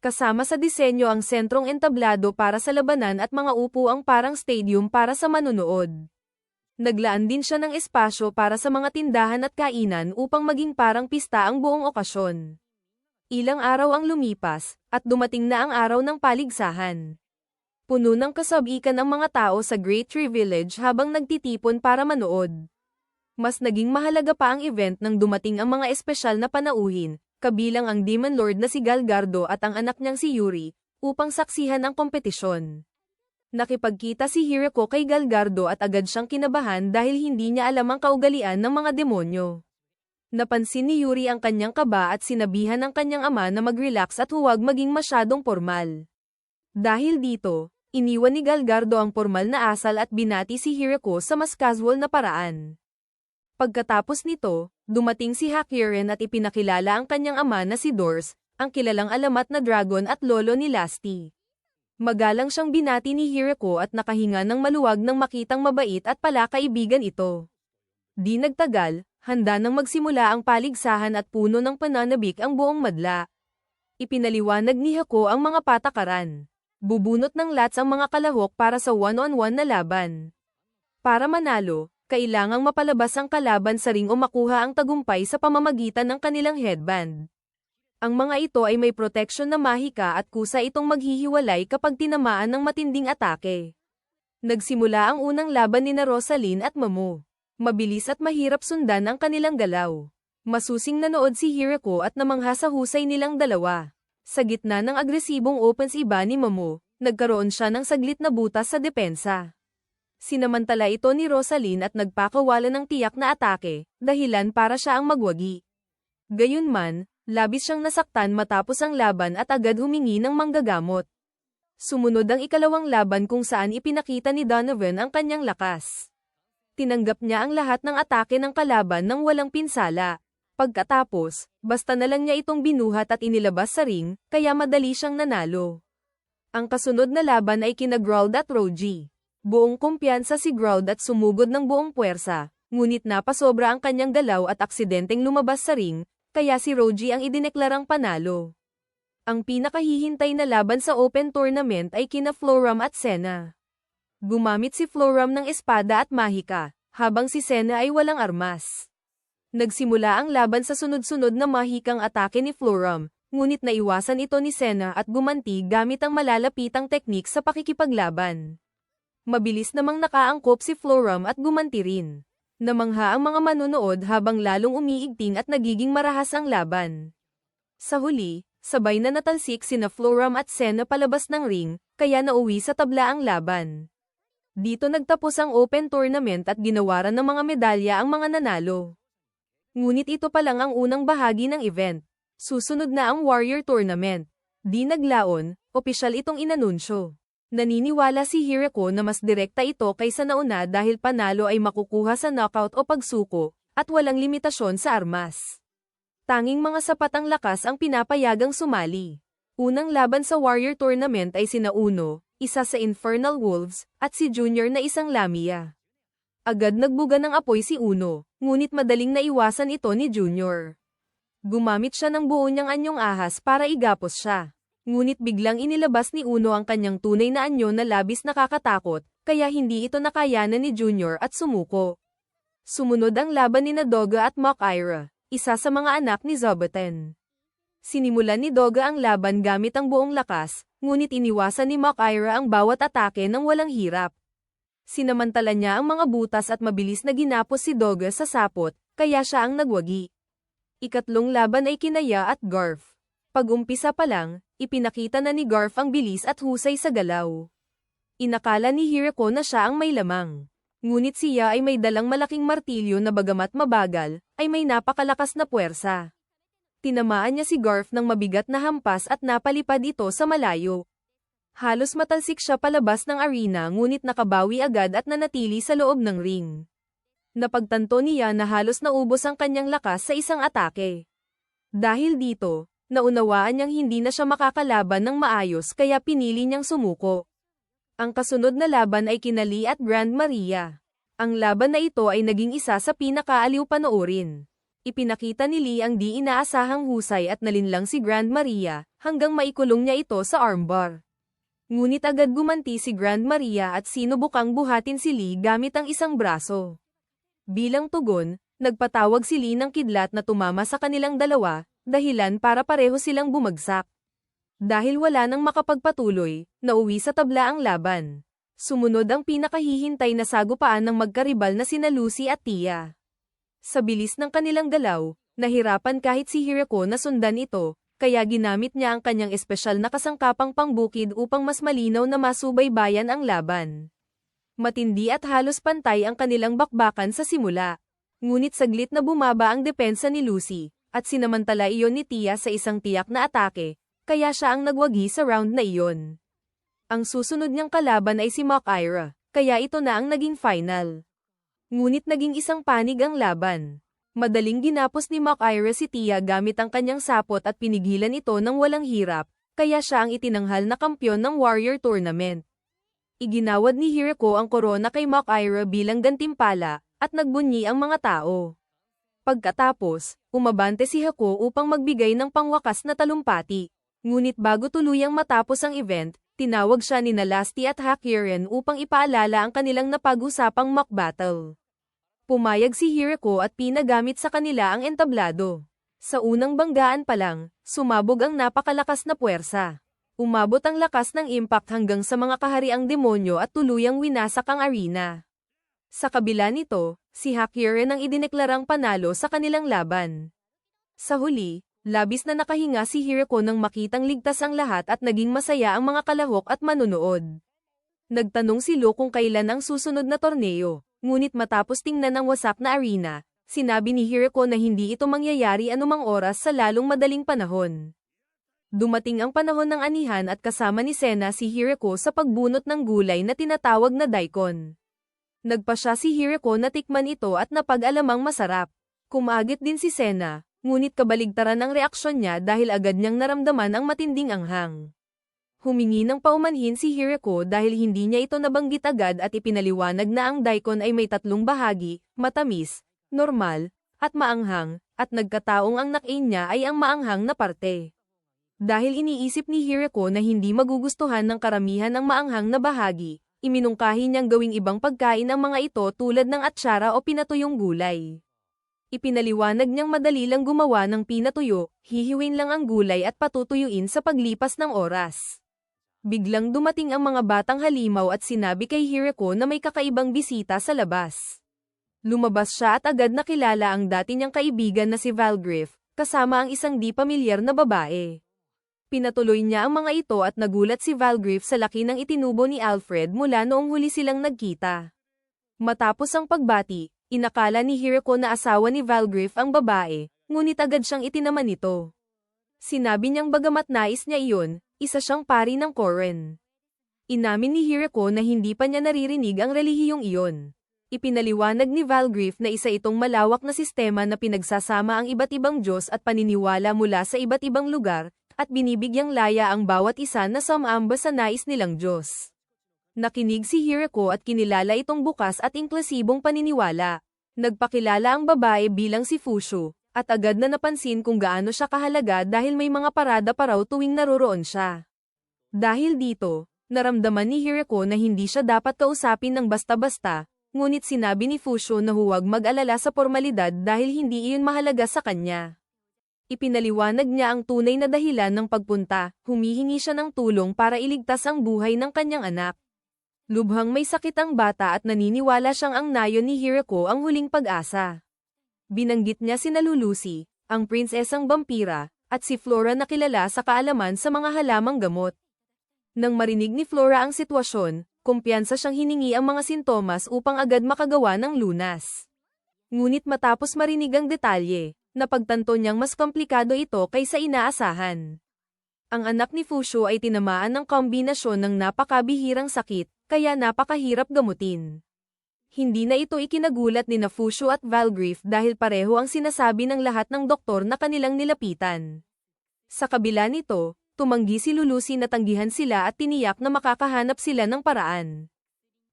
Kasama sa disenyo ang sentrong entablado para sa labanan at mga upuang parang stadium para sa manunood. Naglaan din siya ng espasyo para sa mga tindahan at kainan upang maging parang pista ang buong okasyon. Ilang araw ang lumipas, at dumating na ang araw ng paligsahan. Puno ng kasabikan ang mga tao sa Great Tree Village habang nagtitipon para manood. Mas naging mahalaga pa ang event nang dumating ang mga espesyal na panauhin, kabilang ang Demon Lord na si Galgardo at ang anak niyang si Yuri, upang saksihan ang kompetisyon. Nakipagkita si Hirako kay Galgardo at agad siyang kinabahan dahil hindi niya alam ang kaugalian ng mga demonyo. Napansin ni Yuri ang kanyang kaba at sinabihan ng kanyang ama na mag-relax at huwag maging masyadong formal. Dahil dito, iniwan ni Galgardo ang formal na asal at binati si Hirako sa mas casual na paraan. Pagkatapos nito, dumating si Hakiren at ipinakilala ang kanyang ama na si Dors, ang kilalang alamat na dragon at lolo ni Lasty. Magalang siyang binati ni Hirako at nakahinga ng maluwag nang makitang mabait at palakaibigan ito. Di nagtagal, handa nang magsimula ang paligsahan at puno ng pananabik ang buong madla. Ipinaliwanag ni Hako ang mga patakaran. Bubunot ng lats ang mga kalahok para sa one-on-one na laban. Para manalo, kailangang mapalabas ang kalaban sa ring o makuha ang tagumpay sa pamamagitan ng kanilang headband. Ang mga ito ay may protection na mahika at kusa itong maghihiwalay kapag tinamaan ng matinding atake. Nagsimula ang unang laban ni Rosaline at Momo. Mabilis at mahirap sundan ang kanilang galaw. Masusing nanood si Hirako at namangha sa husay nilang dalawa. Sa gitna ng agresibong opens iba ni Momo, nagkaroon siya ng saglit na butas sa depensa. Sinamantala ito ni Rosaline at nagpakawala ng tiyak na atake, dahilan para siya ang magwagi. Gayunman, labis siyang nasaktan matapos ang laban at agad humingi ng manggagamot. Sumunod ang ikalawang laban kung saan ipinakita ni Donovan ang kanyang lakas. Tinanggap niya ang lahat ng atake ng kalaban nang walang pinsala. Pagkatapos, basta na lang niya itong binuhat at inilabas sa ring, kaya madali siyang nanalo. Ang kasunod na laban ay kina Grould at Roji. Buong kumpiyansa si Grould at sumugod ng buong puwersa, ngunit napasobra ang kanyang galaw at aksidenteng lumabas sa ring, kaya si Roji ang idineklarang panalo. Ang pinakahihintay na laban sa Open Tournament ay kina Floram at Senna. Gumamit si Floram ng espada at mahika, habang si Senna ay walang armas. Nagsimula ang laban sa sunod-sunod na mahikang atake ni Floram, ngunit naiwasan ito ni Senna at gumanti gamit ang malalapitang teknik sa pakikipaglaban. Mabilis namang nakaangkop si Floram at gumanti rin. Namangha ang mga manunood habang lalong umiigting at nagiging marahas ang laban. Sa huli, sabay na natalsik sina Floram at Senna palabas ng ring, kaya nauwi sa tabla ang laban. Dito nagtapos ang Open Tournament at ginawaran ng mga medalya ang mga nanalo. Ngunit ito pa lang ang unang bahagi ng event. Susunod na ang Warrior Tournament. Di naglaon, opisyal itong inanunsyo. Naniniwala si Hirako na mas direkta ito kaysa nauna dahil panalo ay makukuha sa knockout o pagsuko, at walang limitasyon sa armas. Tanging mga sapat ang lakas ang pinapayagang sumali. Unang laban sa Warrior Tournament ay sina Uno, isa sa Infernal Wolves, at si Junior na isang Lamia. Agad nagbuga ng apoy si Uno, ngunit madaling naiwasan ito ni Junior. Gumamit siya ng buo niyang anyong ahas para igapos siya. Ngunit biglang inilabas ni Uno ang kanyang tunay na anyo na labis nakakatakot, kaya hindi ito nakayanan ni Junior at sumuko. Sumunod ang laban ni Doga at Mock-Ira, isa sa mga anak ni Zoboten. Sinimulan ni Doga ang laban gamit ang buong lakas, ngunit iniwasan ni Mock-Ira ang bawat atake ng walang hirap. Sinamantala niya ang mga butas at mabilis na ginapos si Doga sa sapot, kaya siya ang nagwagi. Ikatlong laban ay kinaya at Garf. Pag-umpisa pa lang, ipinakita na ni Garf ang bilis at husay sa galaw. Inakala ni Hirako na siya ang may lamang. Ngunit siya ay may dalang malaking martilyo na bagamat mabagal, ay may napakalakas na puwersa. Tinamaan niya si Garf ng mabigat na hampas at napalipad ito sa malayo. Halos matalsik siya palabas ng arena ngunit nakabawi agad at nanatili sa loob ng ring. Napagtanto niya na halos naubos ang kanyang lakas sa isang atake. Dahil dito, naunawaan niyang hindi na siya makakalaban ng maayos kaya pinili niyang sumuko. Ang kasunod na laban ay kina Lee at Grand Maria. Ang laban na ito ay naging isa sa pinakaaliw panoorin. Ipinakita ni Lee ang di inaasahang husay at nalinlang si Grand Maria, hanggang maikulong niya ito sa armbar. Ngunit agad gumanti si Grand Maria at sinubukang buhatin si Lee gamit ang isang braso. Bilang tugon, nagpatawag si Lee ng kidlat na tumama sa kanilang dalawa, dahilan para pareho silang bumagsak. Dahil wala nang makapagpatuloy, nauwi sa tabla ang laban. Sumunod ang pinakahihintay na sagupaan ng magkaribal na sina Lucy at Tia. Sa bilis ng kanilang galaw, nahirapan kahit si Hirako na sundan ito, kaya ginamit niya ang kanyang espesyal na kasangkapang pangbukid upang mas malinaw na masubaybayan ang laban. Matindi at halos pantay ang kanilang bakbakan sa simula. Ngunit saglit na bumaba ang depensa ni Lucy, at sinamantala iyon ni Tia sa isang tiyak na atake, kaya siya ang nagwagi sa round na iyon. Ang susunod niyang kalaban ay si Mock-Ira, kaya ito na ang naging final. Ngunit naging isang panig ang laban. Madaling ginapos ni Mock-Ira si Tia gamit ang kanyang sapot at pinigilan ito ng walang hirap, kaya siya ang itinanghal na kampyon ng Warrior Tournament. Iginawad ni Hirako ang korona kay Mock-Ira bilang gantimpala, at nagbunyi ang mga tao. Pagkatapos, umabante si Hako upang magbigay ng pangwakas na talumpati. Ngunit bago tuluyang matapos ang event, tinawag siya ni Lasty at Hakiren upang ipaalala ang kanilang napag-usapang mock battle. Pumayag si Hirako at pinagamit sa kanila ang entablado. Sa unang banggaan pa lang, sumabog ang napakalakas na puwersa. Umabot ang lakas ng impact hanggang sa mga kahariang demonyo at tuluyang winasak ang arena. Sa kabila nito, si Hakiren ang idineklarang panalo sa kanilang laban. Sa huli, labis na nakahinga si Hirako nang makitang ligtas ang lahat at naging masaya ang mga kalahok at manunood. Nagtanong si Lo kung kailan ang susunod na torneo, ngunit matapos tingnan ang wasak na arena, sinabi ni Hirako na hindi ito mangyayari anumang oras sa lalong madaling panahon. Dumating ang panahon ng anihan at kasama ni Sena si Hirako sa pagbunot ng gulay na tinatawag na daikon. Nagpasya si Hirako na tikman ito at napag-alamang masarap. Kumagit din si Sena. Ngunit kabaligtaran ang reaksyon niya dahil agad niyang naramdaman ang matinding anghang. Humingi ng paumanhin si Hirako dahil hindi niya ito nabanggit agad at ipinaliwanag na ang daikon ay may tatlong bahagi, matamis, normal, at maanghang, at nagkataong ang nakain niya ay ang maanghang na parte. Dahil iniisip ni Hirako na hindi magugustuhan ng karamihan ang maanghang na bahagi, iminungkahi niyang gawing ibang pagkain ang mga ito tulad ng atsara o pinatuyong gulay. Ipinaliwanag niyang madali lang gumawa ng pinatuyo, hihiwin lang ang gulay at patutuyuin sa paglipas ng oras. Biglang dumating ang mga batang halimaw at sinabi kay Hirako na may kakaibang bisita sa labas. Lumabas siya at agad nakilala ang dati niyang kaibigan na si Valgriff, kasama ang isang di pamilyar na babae. Pinatuloy niya ang mga ito at nagulat si Valgriff sa laki ng itinubo ni Alfred mula noong huli silang nagkita. Matapos ang pagbati, inakala ni Hirako na asawa ni Valgriff ang babae, ngunit agad siyang itinaman nito. Sinabi niyang bagamat nais niya iyon, isa siyang pari ng Koren. Inamin ni Hirako na hindi pa niya naririnig ang relihiyong iyon. Ipinaliwanag ni Valgriff na isa itong malawak na sistema na pinagsasama ang iba't ibang Diyos at paniniwala mula sa iba't ibang lugar, at binibigyang laya ang bawat isa na sumamba sa nais nilang Diyos. Nakinig si Hirako at kinilala itong bukas at inklusibong paniniwala. Nagpakilala ang babae bilang si Fushu, at agad na napansin kung gaano siya kahalaga dahil may mga parada pa raw tuwing naroroon siya. Dahil dito, naramdaman ni Hirako na hindi siya dapat kausapin ng basta-basta, ngunit sinabi ni Fushu na huwag mag-alala sa formalidad dahil hindi iyon mahalaga sa kanya. Ipinaliwanag niya ang tunay na dahilan ng pagpunta, humihingi siya ng tulong para iligtas ang buhay ng kanyang anak. Lubhang may sakit ang bata at naniniwala siyang ang nayon ni Hirako ang huling pag-asa. Binanggit niya sina Lulusi, ang prinsesang vampira, at si Flora na kilala sa kaalaman sa mga halamang gamot. Nang marinig ni Flora ang sitwasyon, kumpiyansa siyang hiningi ang mga sintomas upang agad makagawa ng lunas. Ngunit matapos marinig ang detalye, napagtanto niyang mas komplikado ito kaysa inaasahan. Ang anak ni Fushu ay tinamaan ng kombinasyon ng napakabihirang sakit, kaya napakahirap gamutin. Hindi na ito ikinagulat ni na Fushu at Valgriff dahil pareho ang sinasabi ng lahat ng doktor na kanilang nilapitan. Sa kabila nito, tumanggi si Lulusi na tanggihan sila at tiniyak na makakahanap sila ng paraan.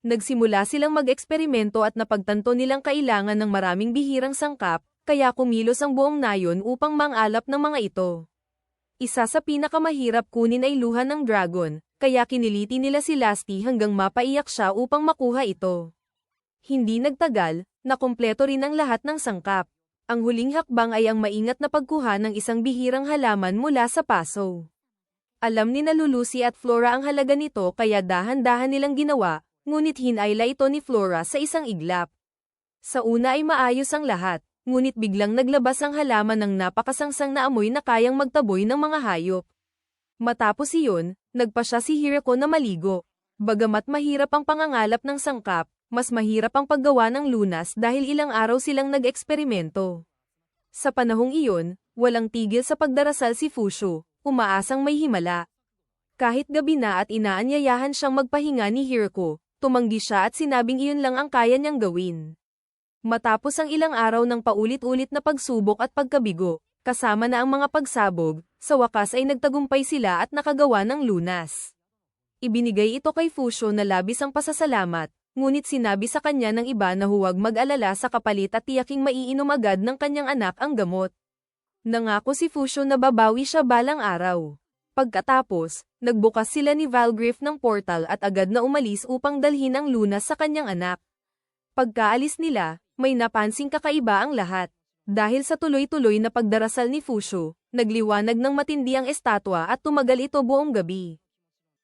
Nagsimula silang mag-eksperimento at napagtanto nilang kailangan ng maraming bihirang sangkap, kaya kumilos ang buong nayon upang mangalap ng mga ito. Isa sa pinakamahirap kunin ay luha ng dragon, kaya kiniliti nila si Lasty hanggang mapaiyak siya upang makuha ito. Hindi nagtagal, nakumpleto rin ang lahat ng sangkap. Ang huling hakbang ay ang maingat na pagkuha ng isang bihirang halaman mula sa paso. Alam ni Lulusi at Flora ang halaga nito kaya dahan-dahan nilang ginawa, ngunit hinayla ito ni Flora sa isang iglap. Sa una ay maayos ang lahat, ngunit biglang naglabas ang halaman ng napakasangsang na amoy na kayang magtaboy ng mga hayop. Matapos iyon, nagpasya si Hirako na maligo. Bagamat mahirap ang pangangalap ng sangkap, mas mahirap ang paggawa ng lunas dahil ilang araw silang nag-eksperimento. Sa panahong iyon, walang tigil sa pagdarasal si Fushu, umaasang may himala. Kahit gabi na at inaanyayahan siyang magpahinga ni Hirako, tumanggi siya at sinabing iyon lang ang kaya niyang gawin. Matapos ang ilang araw ng paulit-ulit na pagsubok at pagkabigo, kasama na ang mga pagsabog, sa wakas ay nagtagumpay sila at nakagawa ng lunas. Ibinigay ito kay Fushu na labis ang pasasalamat, ngunit sinabi sa kanya ng iba na huwag mag-alala sa kapalit at tiyaking maiinom agad ng kanyang anak ang gamot. Nangako si Fushu na babawi siya balang araw. Pagkatapos, nagbukas sila ni Valgriff ng portal at agad na umalis upang dalhin ang lunas sa kanyang anak. Pagkaalis nila, may napansing kakaiba ang lahat. Dahil sa tuloy-tuloy na pagdarasal ni Fushu, nagliwanag ng matindi ang estatwa at tumagal ito buong gabi.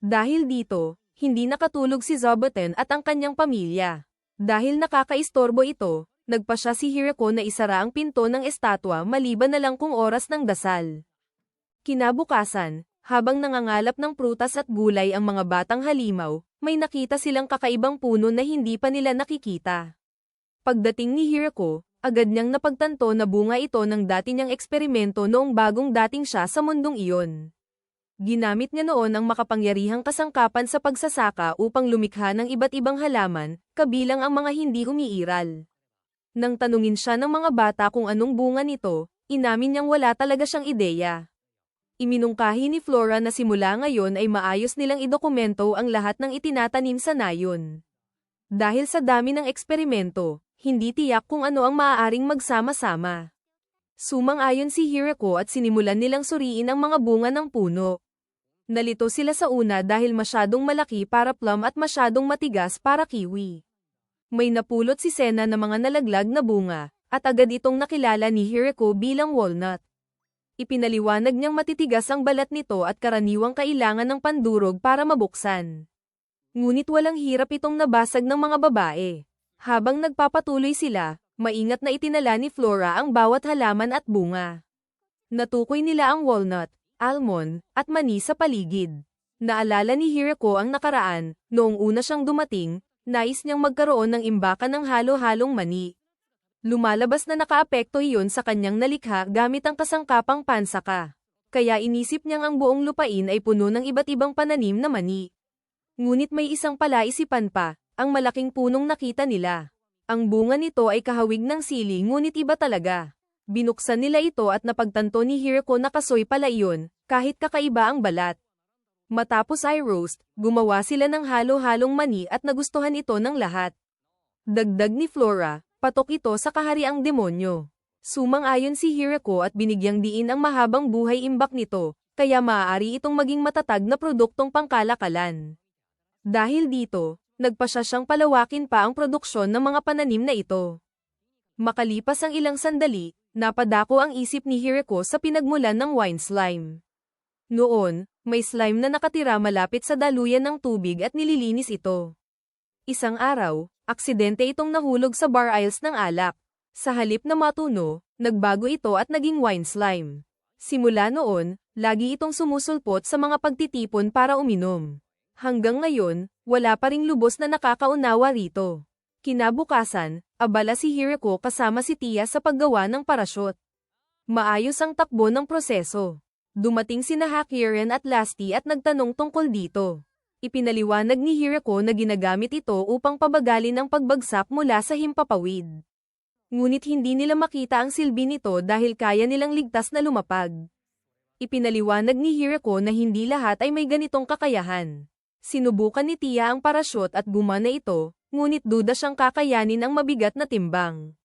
Dahil dito, hindi nakatulog si Zoboten at ang kanyang pamilya. Dahil nakakaistorbo ito, nagpasya si Hirako na isara ang pinto ng estatwa maliban na lang kung oras ng dasal. Kinabukasan, habang nangangalap ng prutas at gulay ang mga batang halimaw, may nakita silang kakaibang puno na hindi pa nila nakikita. Pagdating ni Hirako, agad niyang napagtanto na bunga ito ng dati niyang eksperimento noong bagong dating siya sa mundong iyon. Ginamit niya noon ang makapangyarihang kasangkapan sa pagsasaka upang lumikha ng iba't ibang halaman, kabilang ang mga hindi umiiral. Nang tanungin siya ng mga bata kung anong bunga nito, inamin niyang wala talaga siyang ideya. Iminungkahi ni Flora na simula ngayon ay maayos nilang idokumento ang lahat ng itinatanim sa nayon. Dahil sa dami ng eksperimento, hindi tiyak kung ano ang maaaring magsama-sama. Sumang-ayon si Hirako at sinimulan nilang suriin ang mga bunga ng puno. Nalito sila sa una dahil masyadong malaki para plum at masyadong matigas para kiwi. May napulot si Sena na mga nalaglag na bunga, at agad itong nakilala ni Hirako bilang walnut. Ipinaliwanag niyang matitigas ang balat nito at karaniwang kailangan ng pandurog para mabuksan. Ngunit walang hirap itong nabasag ng mga babae. Habang nagpapatuloy sila, maingat na itinala ni Flora ang bawat halaman at bunga. Natukoy nila ang walnut, almond, at mani sa paligid. Naalala ni Hirako ang nakaraan, noong una siyang dumating, nais niyang magkaroon ng imbakan ng halo-halong mani. Lumalabas na nakaapekto iyon sa kanyang nalikha gamit ang kasangkapang pansaka. Kaya inisip niyang ang buong lupain ay puno ng iba't ibang pananim na mani. Ngunit may isang palaisipan pa, ang malaking punong nakita nila. Ang bunga nito ay kahawig ng sili ngunit iba talaga. Binuksan nila ito at napagtanto ni Hirako na kasoy pala iyon, kahit kakaiba ang balat. Matapos ay roast, gumawa sila ng halo-halong mani at nagustuhan ito ng lahat. Dagdag ni Flora, patok ito sa kahariang demonyo. Sumang-ayon si Hirako at binigyang diin ang mahabang buhay imbak nito, kaya maaari itong maging matatag na produktong pangkalakalan. Dahil dito, nagpasya siyang palawakin pa ang produksyon ng mga pananim na ito. Makalipas ang ilang sandali, napadako ang isip ni Hirako sa pinagmulan ng wine slime. Noon, may slime na nakatira malapit sa daluyan ng tubig at nililinis ito. Isang araw, aksidente itong nahulog sa bar aisles ng alak. Sa halip na matuno, nagbago ito at naging wine slime. Simula noon, lagi itong sumusulpot sa mga pagtitipon para uminom. Hanggang ngayon, wala pa ring lubos na nakakaunawa rito. Kinabukasan, abala si Hirako kasama si Tia sa paggawa ng parasyot. Maayos ang takbo ng proseso. Dumating sina Hakiren at Lasty at nagtanong tungkol dito. Ipinaliwanag ni Hirako na ginagamit ito upang pabagalin ang pagbagsak mula sa himpapawid. Ngunit hindi nila makita ang silbi nito dahil kaya nilang ligtas na lumapag. Ipinaliwanag ni Hirako na hindi lahat ay may ganitong kakayahan. Sinubukan ni Tia ang parachute at gumana ito, ngunit duda siyang kakayanin ang mabigat na timbang.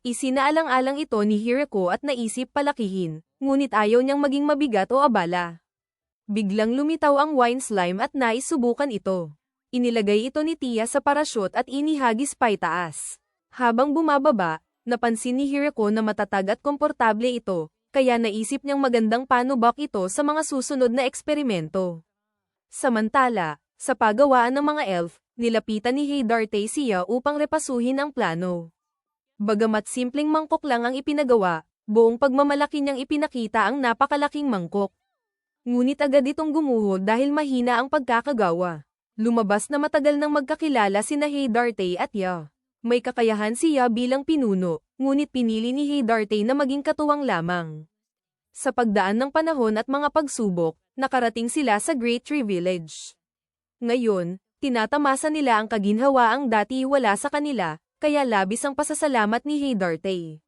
Isinaalang-alang ito ni Hirako at naisip palakihin, ngunit ayaw niyang maging mabigat o abala. Biglang lumitaw ang wine slime at naisubukan ito. Inilagay ito ni Tia sa parachute at inihagis paitaas. Habang bumababa, napansin ni Hirako na matatag at komportable ito, kaya naisip niyang magandang panubak ito sa mga susunod na eksperimento. Samantala, sa pagawaan ng mga elf, nilapitan ni Heydarte siya upang repasuhin ang plano. Bagamat simpleng mangkok lang ang ipinagawa, buong pagmamalaki niyang ipinakita ang napakalaking mangkok. Ngunit agad itong gumuho dahil mahina ang pagkakagawa. Lumabas na matagal nang magkakilala sina Heydarte at Ya. May kakayahan siya bilang pinuno, ngunit pinili ni Heydarte na maging katuwang lamang. Sa pagdaan ng panahon at mga pagsubok, nakarating sila sa Great Tree Village. Ngayon, tinatamasa nila ang kaginhawaang dati wala sa kanila, kaya labis ang pasasalamat ni Heydarte.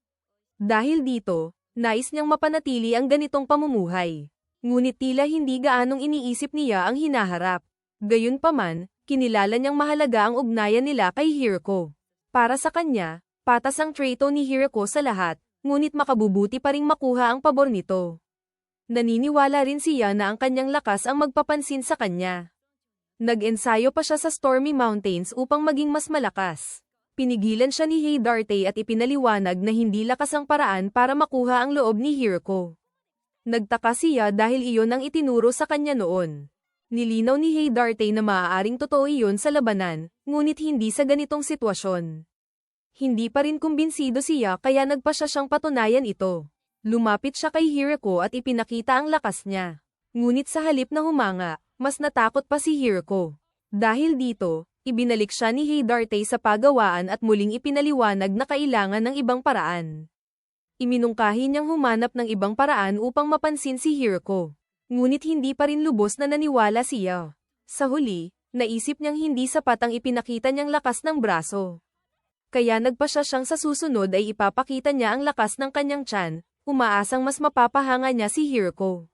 Dahil dito, nais niyang mapanatili ang ganitong pamumuhay. Ngunit tila hindi gaanong iniisip niya ang hinaharap. Gayunpaman, kinilala niyang mahalaga ang ugnayan nila kay Hirako. Para sa kanya, patas ang traito ni Hirako sa lahat, ngunit makabubuti pa ring makuha ang pabor nito. Naniniwala rin siya na ang kanyang lakas ang magpapansin sa kanya. Nag-ensayo pa siya sa Stormy Mountains upang maging mas malakas. Pinigilan siya ni Heydarte at ipinaliwanag na hindi lakas ang paraan para makuha ang loob ni Hirako. Nagtaka siya dahil iyon ang itinuro sa kanya noon. Nilinaw ni Heydarte na maaaring totoo iyon sa labanan, ngunit hindi sa ganitong sitwasyon. Hindi pa rin kumbinsido siya kaya nagpa siya siyang patunayan ito. Lumapit siya kay Hirako at ipinakita ang lakas niya. Ngunit sa halip na humanga, mas natakot pa si Hirako. Dahil dito, ibinalik siya ni Heydarte sa pagawaan at muling ipinaliwanag na kailangan ng ibang paraan. Iminungkahi niyang humanap ng ibang paraan upang mapansin si Hirako. Ngunit hindi pa rin lubos na naniwala siya. Sa huli, naisip niyang hindi sapat ang ipinakita niyang lakas ng braso. Kaya nagpa siya siyang sa susunod ay ipapakita niya ang lakas ng kanyang tiyan, umaasang mas mapapahanga niya si Hirako.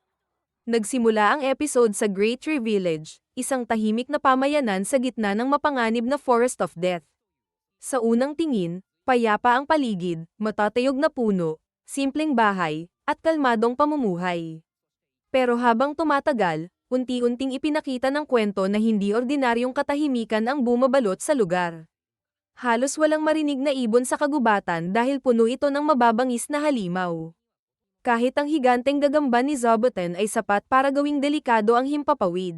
Nagsimula ang episode sa Great Tree Village, isang tahimik na pamayanan sa gitna ng mapanganib na Forest of Death. Sa unang tingin, payapa ang paligid, matatayog na puno, simpleng bahay, at kalmadong pamumuhay. Pero habang tumatagal, unti-unting ipinakita ng kwento na hindi ordinaryong katahimikan ang bumabalot sa lugar. Halos walang marinig na ibon sa kagubatan dahil puno ito ng mababangis na halimaw. Kahit ang higanteng gagamba ni Zoboten ay sapat para gawing delikado ang himpapawid.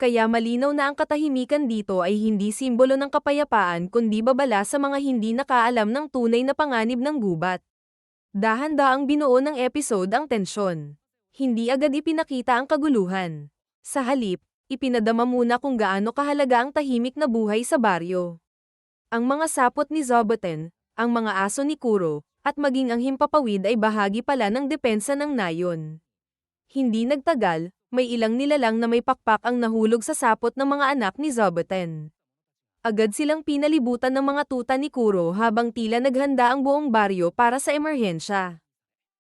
Kaya malinaw na ang katahimikan dito ay hindi simbolo ng kapayapaan kundi babala sa mga hindi nakaalam ng tunay na panganib ng gubat. Dahan-daang binuo ng episode ang tensyon. Hindi agad ipinakita ang kaguluhan. Sa halip, ipinadama muna kung gaano kahalaga ang tahimik na buhay sa baryo. Ang mga sapot ni Zoboten, ang mga aso ni Kuro, at maging ang himpapawid ay bahagi pala ng depensa ng nayon. Hindi nagtagal, may ilang nilalang na may pakpak ang nahulog sa sapot ng mga anak ni Zoboten. Agad silang pinalibutan ng mga tuta ni Kuro habang tila naghanda ang buong baryo para sa emerhensya.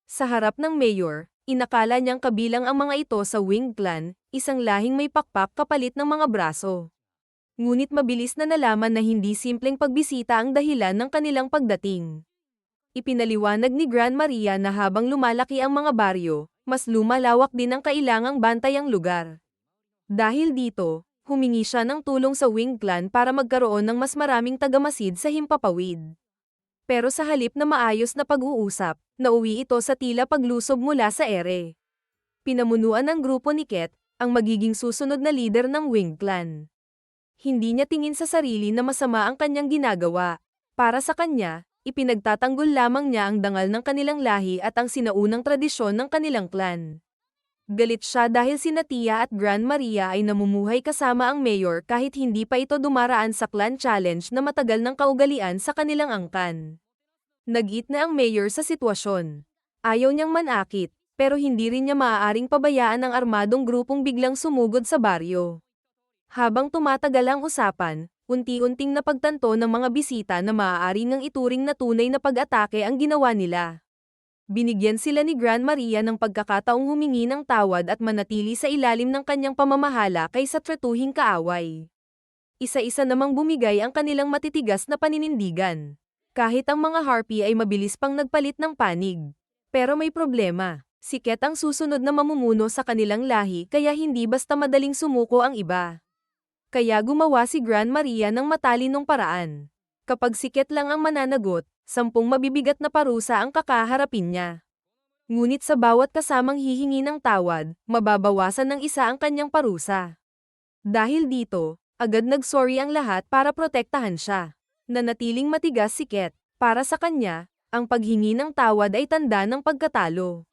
Sa harap ng mayor, inakala niyang kabilang ang mga ito sa Wing Clan, isang lahing may pakpak kapalit ng mga braso. Ngunit mabilis na nalaman na hindi simpleng pagbisita ang dahilan ng kanilang pagdating. Ipinaliwanag ni Gran Maria na habang lumalaki ang mga baryo, mas lumalawak din ang kailangang bantayang lugar. Dahil dito, humingi siya ng tulong sa Wing Clan para magkaroon ng mas maraming tagamasid sa himpapawid. Pero sa halip na maayos na pag-uusap, nauwi ito sa tila paglusob mula sa ere. Pinamunuan ng grupo ni Ket, ang magiging susunod na leader ng Wing Clan. Hindi niya tingin sa sarili na masama ang kanyang ginagawa. Para sa kanya, ipinagtatanggol lamang niya ang dangal ng kanilang lahi at ang sinaunang tradisyon ng kanilang clan. Galit siya dahil sina Tia at Gran Maria ay namumuhay kasama ang mayor kahit hindi pa ito dumaraan sa clan challenge na matagal ng kaugalian sa kanilang angkan. Nag-it na ang mayor sa sitwasyon. Ayaw niyang manakit, pero hindi rin niya maaaring pabayaan ang armadong grupong biglang sumugod sa baryo. Habang tumatagal ang usapan, unti-unting napagtanto ng mga bisita na maaari ngang ituring na tunay na pag-atake ang ginawa nila. Binigyan sila ni Gran Maria ng pagkakataong humingi ng tawad at manatili sa ilalim ng kanyang pamamahala kaysa tratuhing kaaway. Isa-isa namang bumigay ang kanilang matitigas na paninindigan. Kahit ang mga harpy ay mabilis pang nagpalit ng panig. Pero may problema. Si Ket ang susunod na mamumuno sa kanilang lahi kaya hindi basta madaling sumuko ang iba. Kaya gumawa si Gran Maria ng matalinong paraan. Kapag si Ket lang ang mananagot, 10 mabibigat na parusa ang kakaharapin niya. Ngunit sa bawat kasamang hihingi ng tawad, mababawasan ng isa ang kanyang parusa. Dahil dito, agad nag-sorry ang lahat para protektahan siya. Nanatiling matigas si Ket. Para sa kanya, ang paghingi ng tawad ay tanda ng pagkatalo.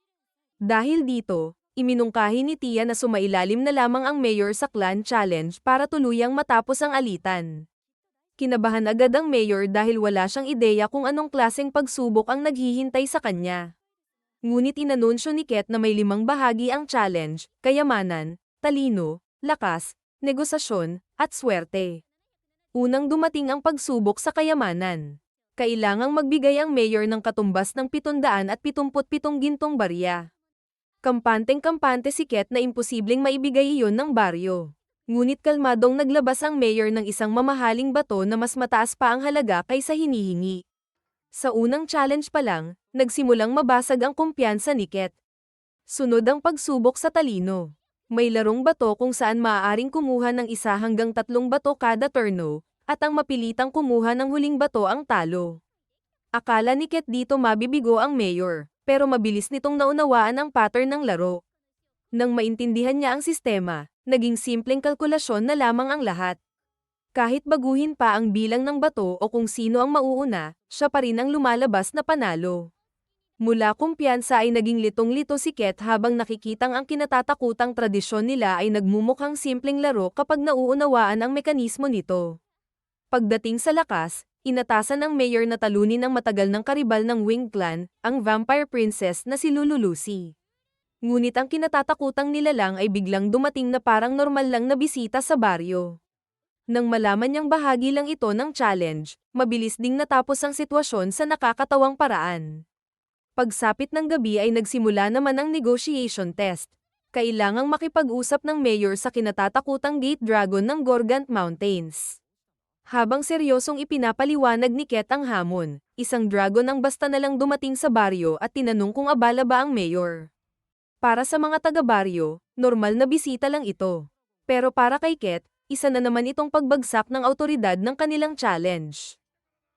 Dahil dito, iminungkahi ni Tia na sumailalim na lamang ang mayor sa clan challenge para tuluyang matapos ang alitan. Kinabahan agad ang mayor dahil wala siyang ideya kung anong klaseng pagsubok ang naghihintay sa kanya. Ngunit inanunsyo ni Ket na may 5 bahagi ang challenge: kayamanan, talino, lakas, negosasyon, at swerte. Unang dumating ang pagsubok sa kayamanan. Kailangang magbigay ang mayor ng katumbas ng 777 gintong barya. Kampanteng-kampante si Ket na imposibleng maibigay iyon ng baryo. Ngunit kalmadong naglabas ang mayor ng isang mamahaling bato na mas mataas pa ang halaga kaysa hinihingi. Sa unang challenge pa lang, nagsimulang mabasag ang kumpiyansa ni Ket. Sunod ang pagsubok sa talino. May larong bato kung saan maaaring kumuha ng 1 hanggang 3 bato kada turno, at ang mapilitang kumuha ng huling bato ang talo. Akala ni Ket dito mabibigo ang mayor, pero mabilis nitong naunawaan ang pattern ng laro. Nang maintindihan niya ang sistema, naging simpleng kalkulasyon na lamang ang lahat. Kahit baguhin pa ang bilang ng bato o kung sino ang mauuna, siya pa rin ang lumalabas na panalo. Mula kumpiyansa ay naging litong-lito si Ket habang nakikitang ang kinatatakutang tradisyon nila ay nagmumukhang simpleng laro kapag nauunawaan ang mekanismo nito. Pagdating sa lakas, inatasan ng mayor na talunin ang matagal ng karibal ng Wing Clan, ang Vampire Princess na si Lulu Lucy. Ngunit ang kinatatakutang nilalang ay biglang dumating na parang normal lang na bisita sa baryo. Nang malaman niyang bahagi lang ito ng challenge, mabilis ding natapos ang sitwasyon sa nakakatawang paraan. Pagsapit ng gabi ay nagsimula naman ang negotiation test. Kailangang makipag-usap ng mayor sa kinatatakutang Gate Dragon ng Gorgant Mountains. Habang seryosong ipinapaliwanag ni Ket ang hamon, isang dragon ang basta na lang dumating sa baryo at tinanong kung abala ba ang mayor. Para sa mga taga-baryo, normal na bisita lang ito. Pero para kay Ket, isa na naman itong pagbagsak ng awtoridad ng kanilang challenge.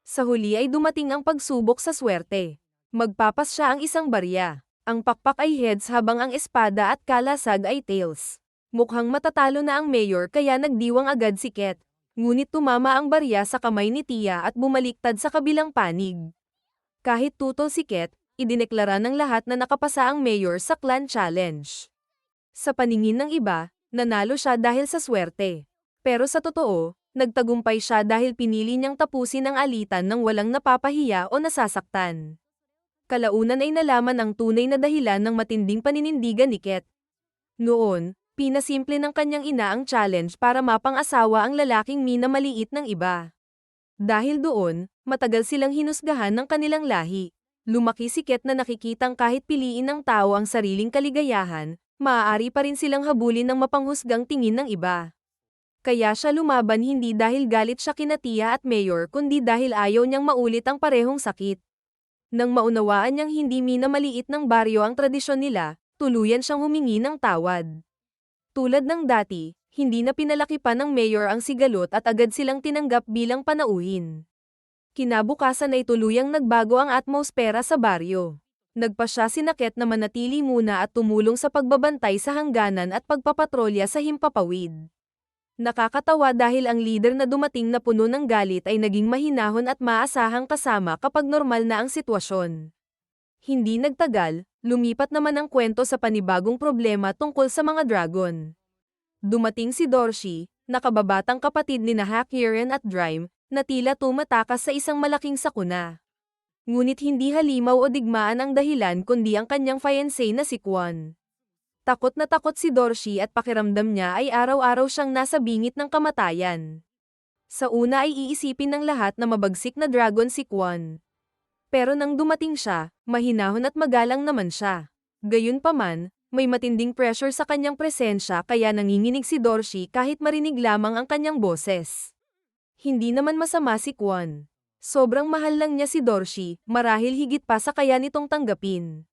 Sa huli ay dumating ang pagsubok sa swerte. Magpapas siya ang isang barya. Ang pakpak ay heads habang ang espada at kalasag ay tails. Mukhang matatalo na ang mayor kaya nagdiwang agad si Ket. Ngunit tumama ang barya sa kamay ni Tia at bumaliktad sa kabilang panig. Kahit tutol si Ket, idineklara ng lahat na nakapasa ang mayor sa clan challenge. Sa paningin ng iba, nanalo siya dahil sa swerte. Pero sa totoo, nagtagumpay siya dahil pinili niyang tapusin ang alitan nang walang napapahiya o nasasaktan. Kalaunan ay nalaman ang tunay na dahilan ng matinding paninindigan ni Ket. Noon, pinasimple ng kanyang ina ang challenge para mapang-asawa ang lalaking minamaliit ng iba. Dahil doon, matagal silang hinusgahan ng kanilang lahi. Lumaki si Ket na nakikitang kahit piliin ng tao ang sariling kaligayahan, maaari pa rin silang habulin ng mapanghusgang tingin ng iba. Kaya siya lumaban hindi dahil galit siya kina Tia at mayor kundi dahil ayaw niyang maulit ang parehong sakit. Nang maunawaan niyang hindi minamaliit ng baryo ang tradisyon nila, tuluyan siyang humingi ng tawad. Tulad ng dati, hindi na pinalaki pa ng mayor ang sigalot at agad silang tinanggap bilang panauhin. Kinabukasan ay tuluyang nagbago ang atmosfera sa baryo. Nagpa siya si Ket na manatili muna at tumulong sa pagbabantay sa hangganan at pagpapatrolya sa himpapawid. Nakakatawa dahil ang leader na dumating na puno ng galit ay naging mahinahon at maasahang kasama kapag normal na ang sitwasyon. Hindi nagtagal, lumipat naman ang kwento sa panibagong problema tungkol sa mga dragon. Dumating si Dorshi, nakababatang kapatid ni Hakiren at Drime, na tila tumatakas sa isang malaking sakuna. Ngunit hindi halimaw o digmaan ang dahilan kundi ang kanyang fiancé na si Kwon. Takot na takot si Dorshi at pakiramdam niya ay araw-araw siyang nasa bingit ng kamatayan. Sa una ay iisipin ng lahat na mabagsik na dragon si Kwon. Pero nang dumating siya, mahinahon at magalang naman siya. Gayunpaman, may matinding pressure sa kanyang presensya kaya nanginginig si Dorshi kahit marinig lamang ang kanyang boses. Hindi naman masama si Kwon. Sobrang mahal lang niya si Dorshi, marahil higit pa sa kaya nitong tanggapin.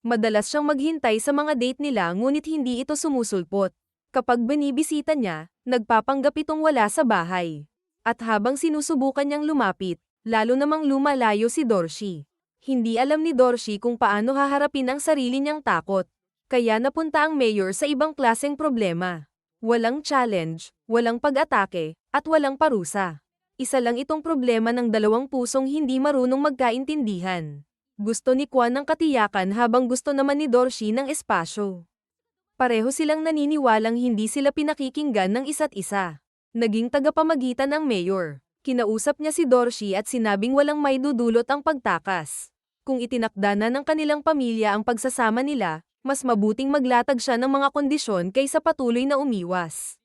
Madalas siyang maghintay sa mga date nila ngunit hindi ito sumusulpot. Kapag binibisita niya, nagpapanggap itong wala sa bahay. At habang sinusubukan niyang lumapit, lalo namang lumalayo si Dorshi. Hindi alam ni Dorshi kung paano haharapin ang sarili niyang takot. Kaya napunta ang mayor sa ibang klaseng problema. Walang challenge, walang pag-atake, at walang parusa. Isa lang itong problema ng dalawang pusong hindi marunong magkaintindihan. Gusto ni Kwon ng katiyakan habang gusto naman ni Dorshi ng espasyo. Pareho silang naniniwalang hindi sila pinakikinggan ng isa't isa. Naging tagapamagitan ang mayor. Kinausap niya si Dorshi at sinabing walang maidudulot ang pagtakas. Kung itinakda na ng kanilang pamilya ang pagsasama nila, mas mabuting maglatag siya ng mga kondisyon kaysa patuloy na umiwas.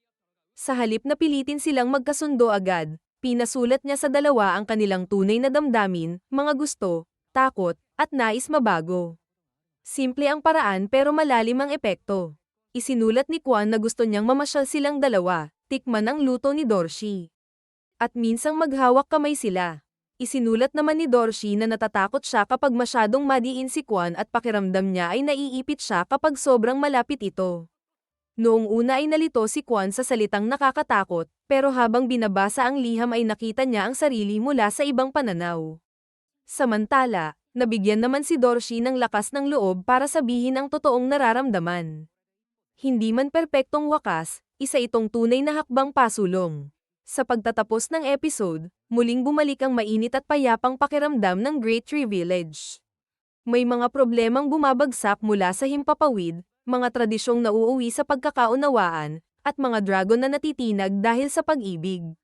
Sa halip na pilitin silang magkasundo agad, pinasulat niya sa dalawa ang kanilang tunay na damdamin, mga gusto, takot, at nais mabago. Simple ang paraan pero malalim ang epekto. Isinulat ni Kwon na gusto niyang mamasyal silang dalawa, tikman ang luto ni Dorshi. At minsang maghawak kamay sila. Isinulat naman ni Dorshi na natatakot siya kapag masyadong madiin si Kwon at pakiramdam niya ay naiipit siya kapag sobrang malapit ito. Noong una ay nalito si Kwon sa salitang nakakatakot, pero habang binabasa ang liham ay nakita niya ang sarili mula sa ibang pananaw. Samantala, nabigyan naman si Dorshi ng lakas ng loob para sabihin ang totoong nararamdaman. Hindi man perpektong wakas, isa itong tunay na hakbang pasulong. Sa pagtatapos ng episode, muling bumalik ang mainit at payapang pakiramdam ng Great Tree Village. May mga problemang bumabagsak mula sa himpapawid, mga tradisyong nauuwi sa pagkakaunawaan, at mga dragon na natitinag dahil sa pag-ibig.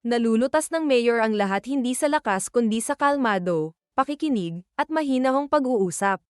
Nalulutas ng mayor ang lahat hindi sa lakas kundi sa kalmado, pakikinig, at mahinahong pag-uusap.